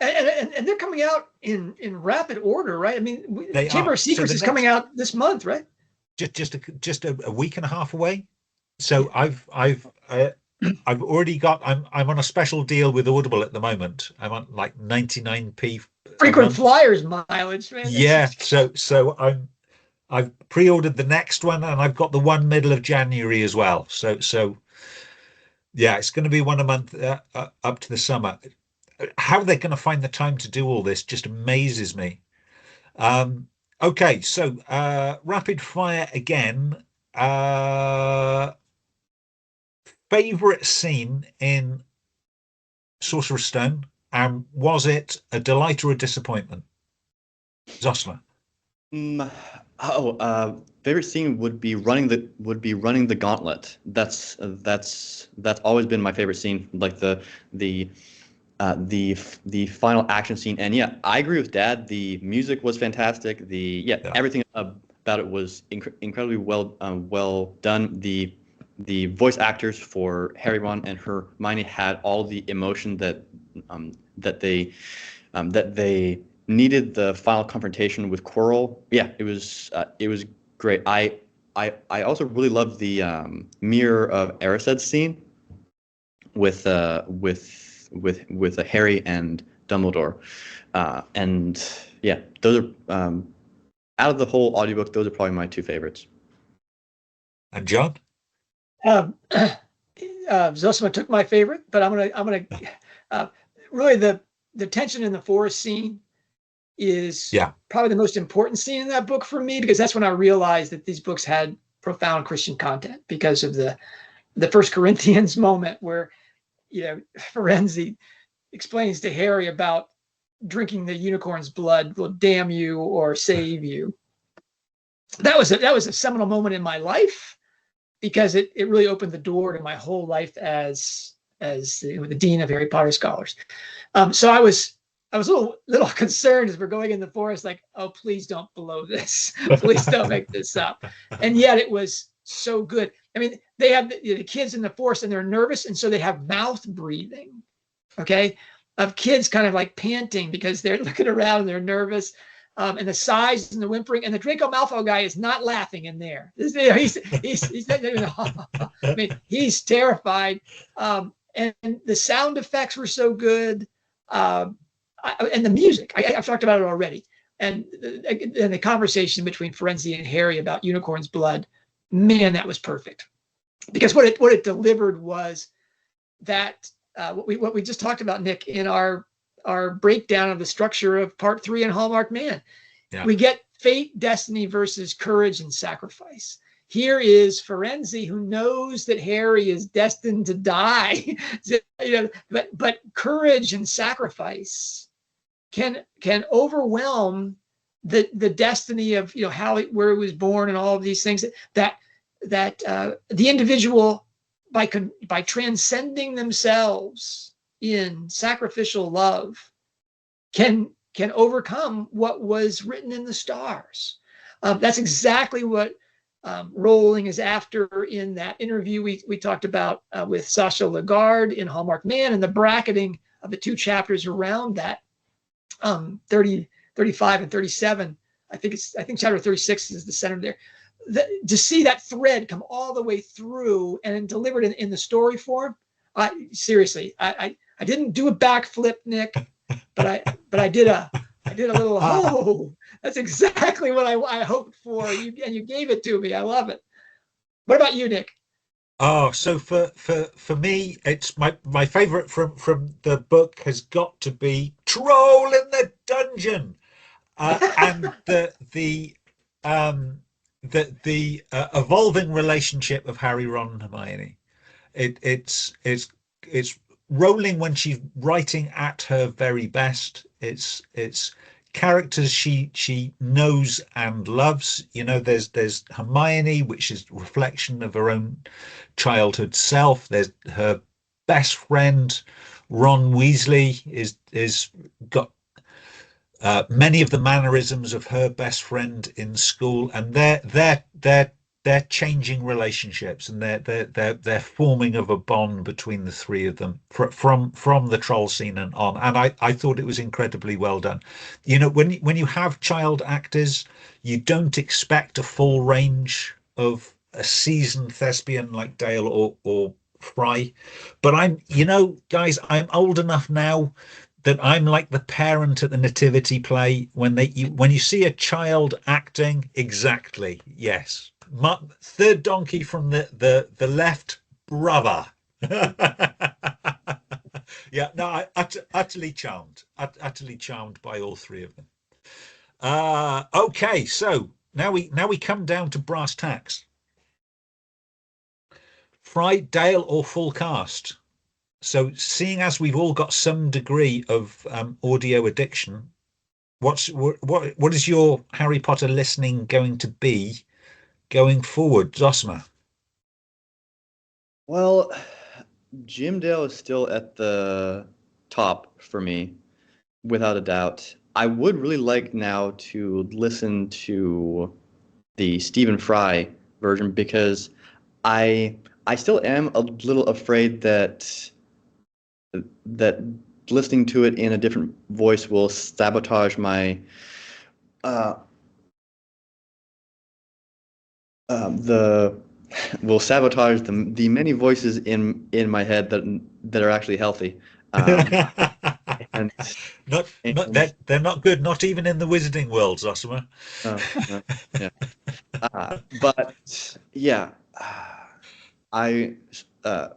And they're coming out in rapid order, right? I mean, Chamber of Secrets is coming out this month, right? Just a week and a half away. So I've already got. I'm on a special deal with Audible at the moment. I'm on like 99p. Frequent flyers mileage, man. Yeah. So I've pre-ordered the next one, and I've got the one middle of January as well. So yeah, it's going to be one a month up to the summer. How they're going to find the time to do all this just amazes me. Okay, so rapid fire again. Favorite scene in Sorcerer's Stone, and was it a delight or a disappointment? Zosma. Favorite scene would be running the gauntlet. That's always been my favorite scene. Like the the final action scene. And yeah, I agree with Dad. The music was fantastic. Everything about it was incredibly well done. The voice actors for Harry, Ron, and Hermione had all the emotion that they needed. The final confrontation with Quirrell, yeah, it was great. I also really loved the Mirror of Erised scene with Harry and Dumbledore, and yeah, those are out of the whole audiobook. Those are probably my two favorites. And John? Zosima took my favorite, but I'm gonna really the tension in the forest scene is probably the most important scene in that book for me, because that's when I realized that these books had profound Christian content, because of the First Corinthians moment where, you know, Firenze explains to Harry about drinking the unicorn's blood will damn you or save you. That was a seminal moment in my life, because it really opened the door to my whole life as the dean of Harry Potter scholars. So I was a little concerned as we're going in the forest, like, oh, please don't blow this. Please don't make this up. And yet it was so good. I mean, they have the kids in the forest and they're nervous, and so they have mouth breathing, okay, of kids kind of like panting because they're looking around and they're nervous. And the sighs and the whimpering, and the Draco Malfoy guy is not laughing in there. He's I mean, he's terrified. And the sound effects were so good. And the music, I've talked about it already. And the conversation between Firenze and Harry about unicorn's blood, man, that was perfect. Because what it delivered was that what we just talked about, Nick, in our breakdown of the structure of part 3 in Hallmark Man. Yeah. We get fate, destiny versus courage and sacrifice. Here is Firenze, who knows that Harry is destined to die, but courage and sacrifice can overwhelm the destiny of, you know, where he was born and all of these things that the individual, by transcending themselves in sacrificial love, can overcome what was written in the stars. That's exactly what Rowling is after in that interview we talked about with Sasha Lagarde in Hallmark Man, and the bracketing of the 2 chapters around that, 30, 35, and 37. I think chapter 36 is the center there. To see that thread come all the way through and delivered in the story form, seriously, I didn't do a backflip, Nick, but I did a little, oh, that's exactly what I hoped for. And you gave it to me. I love it. What about you, Nick? Oh, so for me, it's my favorite from the book has got to be Troll in the Dungeon, and the evolving relationship of Harry, Ron, and Hermione. It's Rowling when she's writing at her very best. It's characters she knows and loves. You know, there's Hermione, which is a reflection of her own childhood self. There's her best friend, Ron Weasley, is got many of the mannerisms of her best friend in school, and they're changing relationships, and they're forming of a bond between the 3 of them from the troll scene and on. And I thought it was incredibly well done. You know, when you have child actors, you don't expect a full range of a seasoned thespian like Dale or Fry, but guys, I'm old enough now that I'm like the parent at the nativity play when you see a child acting. Exactly, yes. Third donkey from the left, brother. Yeah, no, utterly charmed by all 3 of them. Okay, so now we come down to brass tacks. Fry, Dale, or full cast? So, seeing as we've all got some degree of audio addiction, what is your Harry Potter listening going to be going forward, Zosma? Well, Jim Dale is still at the top for me, without a doubt. I would really like now to listen to the Stephen Fry version because I still am a little afraid that listening to it in a different voice will sabotage my uh, the will sabotage the many voices in my head that are actually healthy. And They're not good, not even in the wizarding world, Zosima. no, yeah. But yeah, I uh,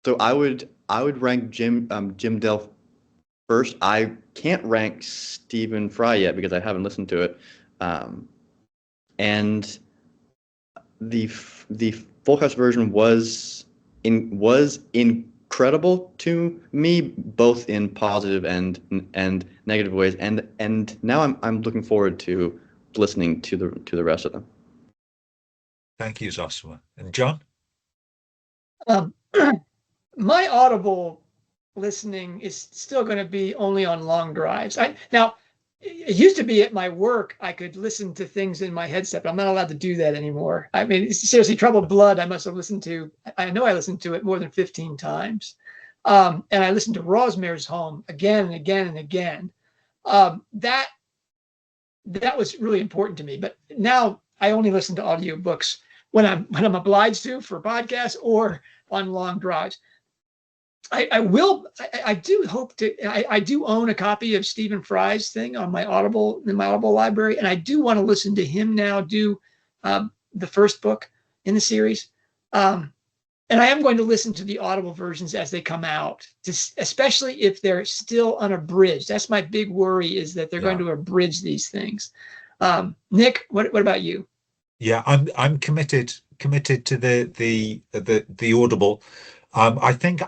so I would rank Jim Dale first. I can't rank Stephen Fry yet because I haven't listened to it. Um, and the full cast version was incredible to me, both in positive and negative ways. And now I'm looking forward to listening to the rest of them. Thank you, Zosima. And John? Um, my Audible listening is still going to be only on long drives. Now, it used to be at my work, I could listen to things in my headset, but I'm not allowed to do that anymore. I mean, it's seriously, Troubled Blood, I must have listened to, I know I listened to it more than 15 times. And I listened to Rosemary's Home again and again and again. That was really important to me. But now I only listen to audiobooks when I'm obliged to for podcasts or on long drives. I do hope to, I do own a copy of Stephen Fry's thing on my Audible, in my Audible library. And I do want to listen to him now do the first book in the series. And I am going to listen to the Audible versions as they come out, especially if they're still unabridged. That's my big worry, is that they're going to abridge these things. Nick, what about you? Yeah, I'm committed to the Audible. I think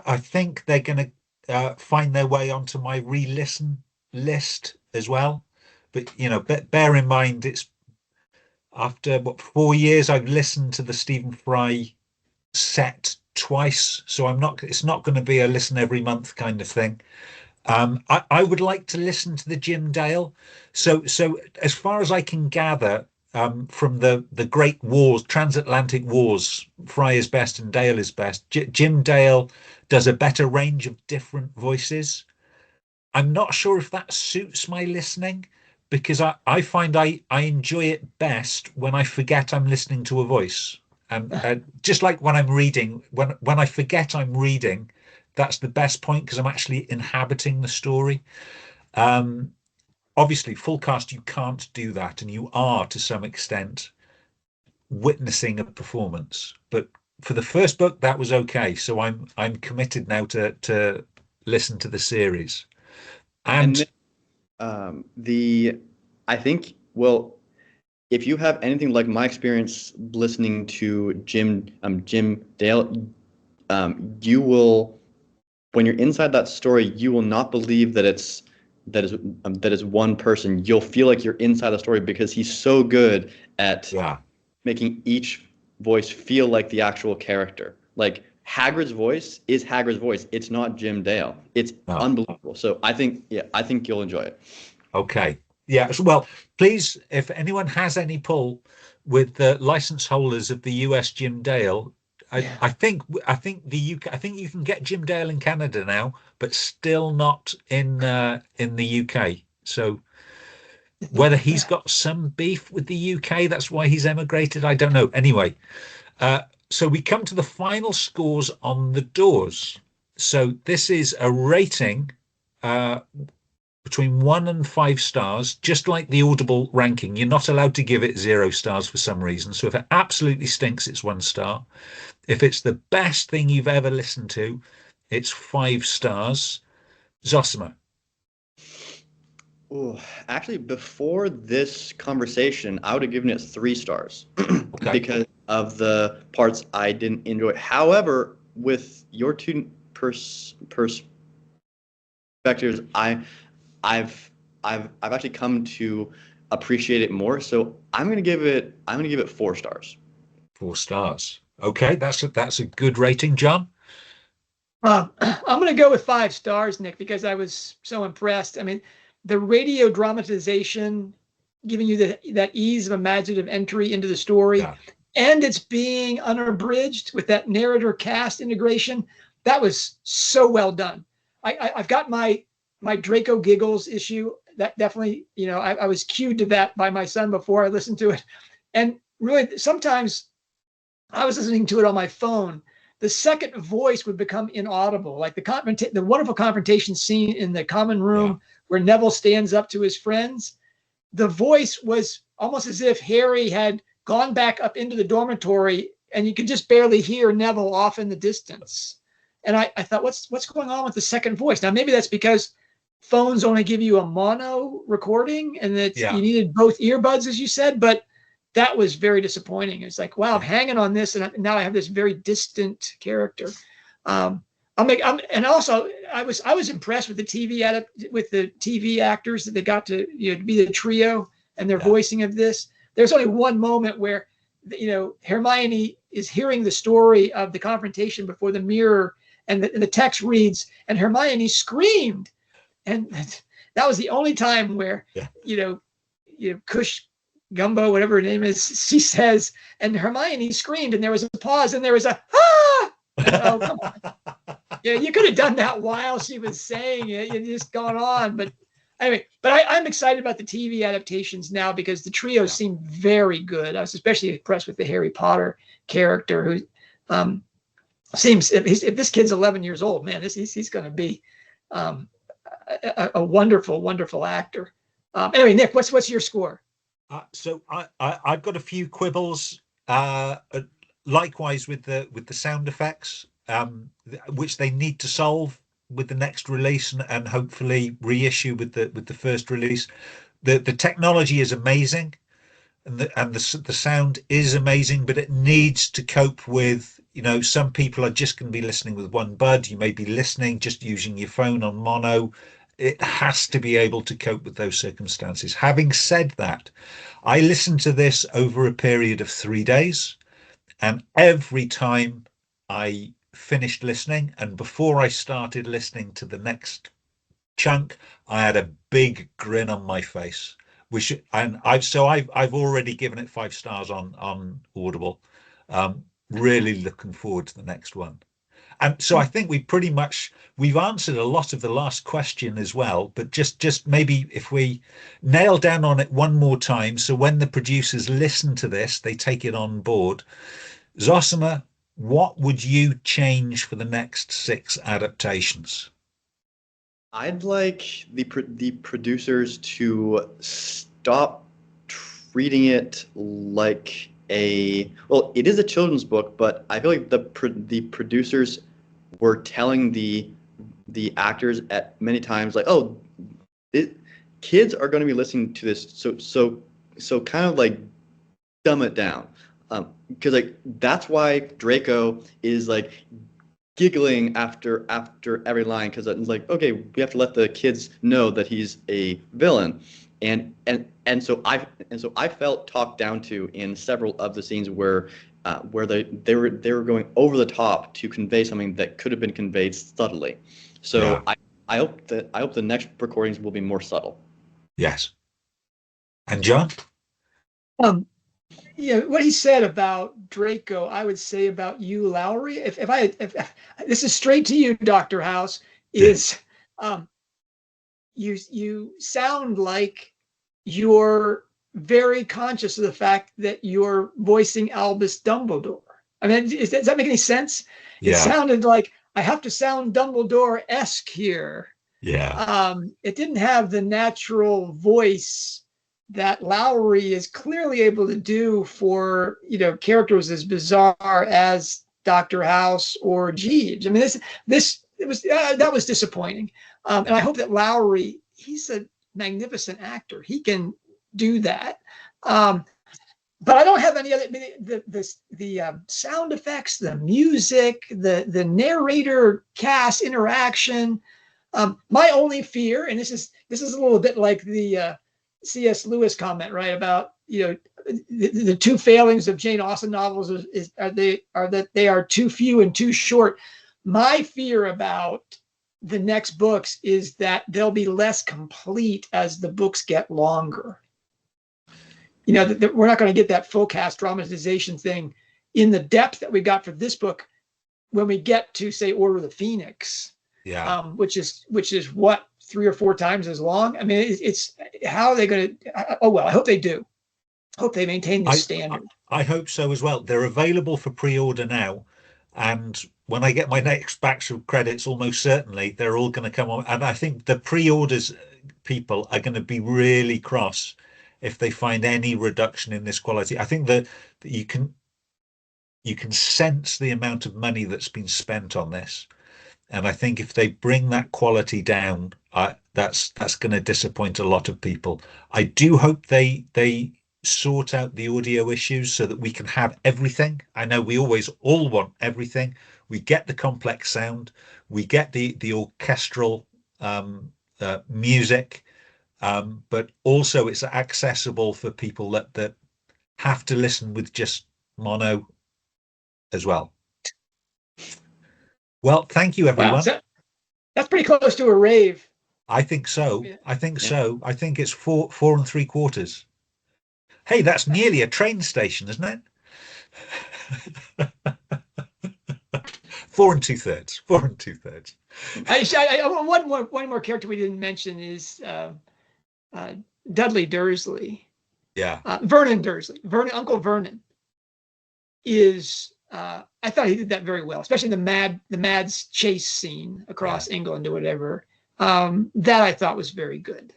they're going to find their way onto my re-listen list as well. But bear in mind, it's after 4 years I've listened to the Stephen Fry set twice, so it's not going to be a listen every month kind of thing. I would like to listen to the Jim Dale. So as far as I can gather, from the Great Wars, transatlantic wars, Fry is best and Dale is best. Jim Dale does a better range of different voices. I'm not sure if that suits my listening, because I find I enjoy it best when I forget I'm listening to a voice. And just like when I'm reading, when I forget I'm reading, that's the best point because I'm actually inhabiting the story. Obviously, full cast, you can't do that, and you are to some extent witnessing a performance. But for the first book, that was okay. So I'm committed now to listen to the series. And the I think, well, if you have anything like my experience listening to Jim Dale, you will, when you're inside that story, you will not believe that is one person. You'll feel like you're inside the story because he's so good at making each voice feel like the actual character. Like Hagrid's voice is Hagrid's voice. It's not Jim Dale. It's unbelievable. So I think you'll enjoy it. Okay. Yeah. Well, please, if anyone has any pull with the license holders of the US Jim Dale, I think the UK. I think you can get Jim Dale in Canada now, but still not in the UK. So whether he's got some beef with the UK, that's why he's emigrated, I don't know. Anyway, so we come to the final scores on the doors. So this is a rating between 1 and 5 stars, just like the Audible ranking. You're not allowed to give it 0 stars for some reason. So if it absolutely stinks, it's 1 star. If it's the best thing you've ever listened to, it's 5 stars. Zosima. Ooh, actually, before this conversation, I would have given it 3 stars Okay. because of the parts I didn't enjoy. However, with your two perspectives, I've actually come to appreciate it more. So I'm gonna give it 4 stars. 4 stars. Okay, that's a good rating, John. I'm going to go with 5 stars, Nick, because I was so impressed. I mean, the radio dramatization, giving you that ease of imaginative entry into the story, Yeah. and it's being unabridged with that narrator cast integration. That was so well done. I've got my Draco giggles issue. That definitely, I was cued to that by my son before I listened to it. And really, sometimes I was listening to it on my phone. The second voice would become inaudible, like the wonderful confrontation scene in the common room where Neville stands up to his friends. The voice was almost as if Harry had gone back up into the dormitory, and you could just barely hear Neville off in the distance. And I thought, what's going on with the second voice? Now, maybe that's because phones only give you a mono recording, and that you needed both earbuds, as you said, but that was very disappointing. It's like, wow, I'm hanging on this, and now I have this very distant character. And also I was impressed with the TV actors that they got to be the trio and their voicing of this. There's only one moment where Hermione is hearing the story of the confrontation before the mirror, and the text reads, and Hermione screamed, and that was the only time where Cush Gumbo, whatever her name is, she says, and Hermione screamed, and there was a pause, and there was a ah. Oh, come on. Yeah, you could have done that while she was saying it. You just gone on, but anyway. But I'm excited about the TV adaptations now because the trio seem very good. I was especially impressed with the Harry Potter character, who seems, if this kid's 11 years old, man, he's going to be a wonderful, wonderful actor. Anyway, Nick, what's your score? So I've got a few quibbles, likewise with the sound effects, which they need to solve with the next release and hopefully reissue with the first release. The technology is amazing, and the sound is amazing, but it needs to cope with, some people are just going to be listening with one bud. You may be listening just using your phone on mono. It has to be able to cope with those circumstances. Having said that, I listened to this over a period of 3 days, and every time I finished listening and before I started listening to the next chunk, I had a big grin on my face. I've already given it 5 stars on Audible. Really looking forward to the next one. And so I think we've answered a lot of the last question as well, but just maybe if we nail down on it one more time, so when the producers listen to this, they take it on board. Zosima, what would you change for the next 6 adaptations? I'd like the producers to stop treating it like it is a children's book, but I feel like the producers were telling the actors at many times, like, oh, kids are going to be listening to this, so kind of like dumb it down, because like that's why Draco is like giggling after every line, because it's like, okay, we have to let the kids know that he's a villain. And so I felt talked down to in several of the scenes where they were going over the top to convey something that could have been conveyed subtly. So I hope the next recordings will be more subtle. Yes. And John? What he said about Draco, I would say about you, Lowry. If this is straight to you, Dr. House, is you sound like you're very conscious of the fact that you're voicing Albus Dumbledore. I mean, does that make any sense? Yeah. It sounded like I have to sound Dumbledore-esque here. Yeah. It didn't have the natural voice that Lowry is clearly able to do for characters as bizarre as Dr. House or Jeeves. I mean, that was disappointing. And I hope that Lowry, he's a magnificent actor. He can do that. But I don't have any other, the sound effects, the music, the narrator cast interaction. My only fear, and this is a little bit like the C.S. Lewis comment, right, about the two failings of Jane Austen novels are that they are too few and too short. My fear about the next books is that they'll be less complete as the books get longer. You know, we're not going to get that full cast dramatization thing in the depth that we got for this book when we get to, say, Order of the Phoenix, which is what, 3 or 4 times as long. I mean, it's how are they going to? Oh well, I hope they do. Hope they maintain the standard. I hope so as well. They're available for pre-order now, and when I get my next batch of credits, almost certainly they're all going to come on. And I think the pre-orders people are going to be really cross if they find any reduction in this quality. I think that you can sense the amount of money that's been spent on this, and I think if they bring that quality down, that's going to disappoint a lot of people. I do hope they sort out the audio issues so that we can have everything. I know we always all want everything. We get the complex sound, we get the orchestral music, but also it's accessible for people that have to listen with just mono as well. Well, thank you, everyone. Wow, so that's pretty close to a rave. I think so. I think so. I think it's 4 3/4. Hey, that's nearly a train station, isn't it? 4 2/3. 4 2/3. One more character we didn't mention is Dudley Dursley. Yeah. Vernon Dursley. Uncle Vernon is. I thought he did that very well, especially the Mads chase scene across England or whatever. That I thought was very good.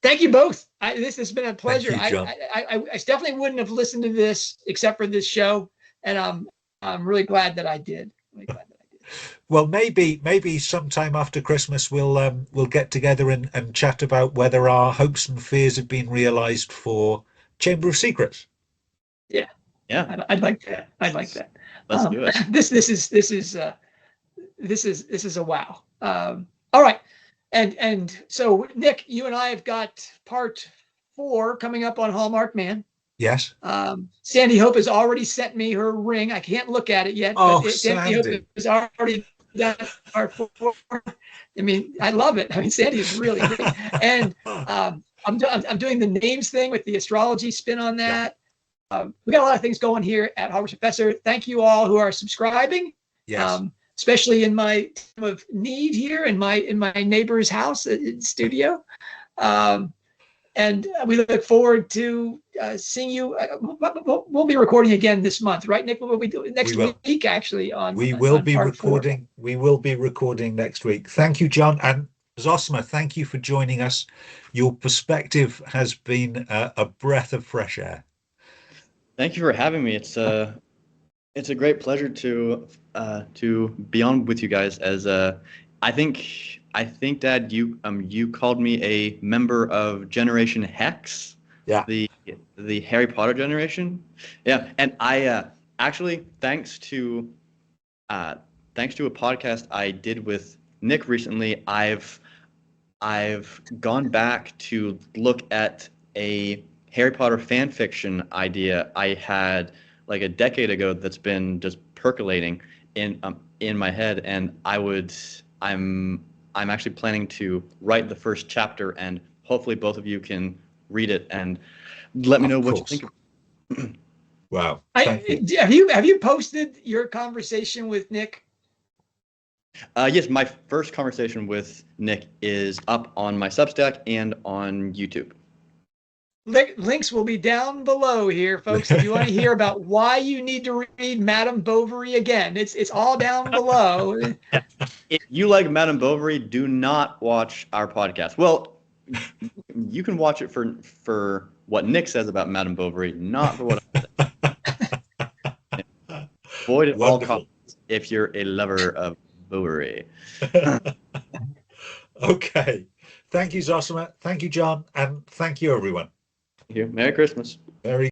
Thank you both. This has been a pleasure. I definitely wouldn't have listened to this except for this show, and I'm really glad that I did. Well, maybe sometime after Christmas we'll get together and chat about whether our hopes and fears have been realized for Chamber of Secrets. Yeah. I'd like that. Let's do it. This is a wow. All right. And so, Nick, you and I have got part 4 coming up on Hallmark Man. Yes. Sandy Hope has already sent me her ring. I can't look at it yet. Oh, but Sandy Hope has already done part 4. I mean, I love it. I mean, Sandy is really great. And I'm doing the names thing with the astrology spin on that. We got a lot of things going here at Hogwarts Professor. Thank you all who are subscribing. Yes. Especially in my time of need here in my neighbor's house studio. And we look forward to seeing you. We'll be recording again this month, right, Nick? What will we do next week? Actually, we will be recording. 4. We will be recording next week. Thank you, John, and Zosima. Thank you for joining us. Your perspective has been a breath of fresh air. Thank you for having me. It's a great pleasure to be on with you guys. As I think, Dad, you called me a member of Generation Hex. Yeah. The Harry Potter generation. Yeah, and I actually thanks to a podcast I did with Nick recently, I've gone back to look at a Harry Potter fan fiction idea I had like a decade ago that's been just percolating in my head, and I'm actually planning to write the first chapter, and hopefully both of you can read it and let me know what you think. Wow. Have you posted your conversation with Nick? Yes, my first conversation with Nick is up on my Substack and on YouTube. Links will be down below here, folks. If you want to hear about why you need to read Madame Bovary again, it's all down below. If you like Madame Bovary, do not watch our podcast. Well, you can watch it for what Nick says about Madame Bovary, not for what I say. Avoid at all costs if you're a lover of Bovary. Okay. Thank you, Zosima. Thank you, John. And thank you, everyone. Thank you. Merry Christmas. Merry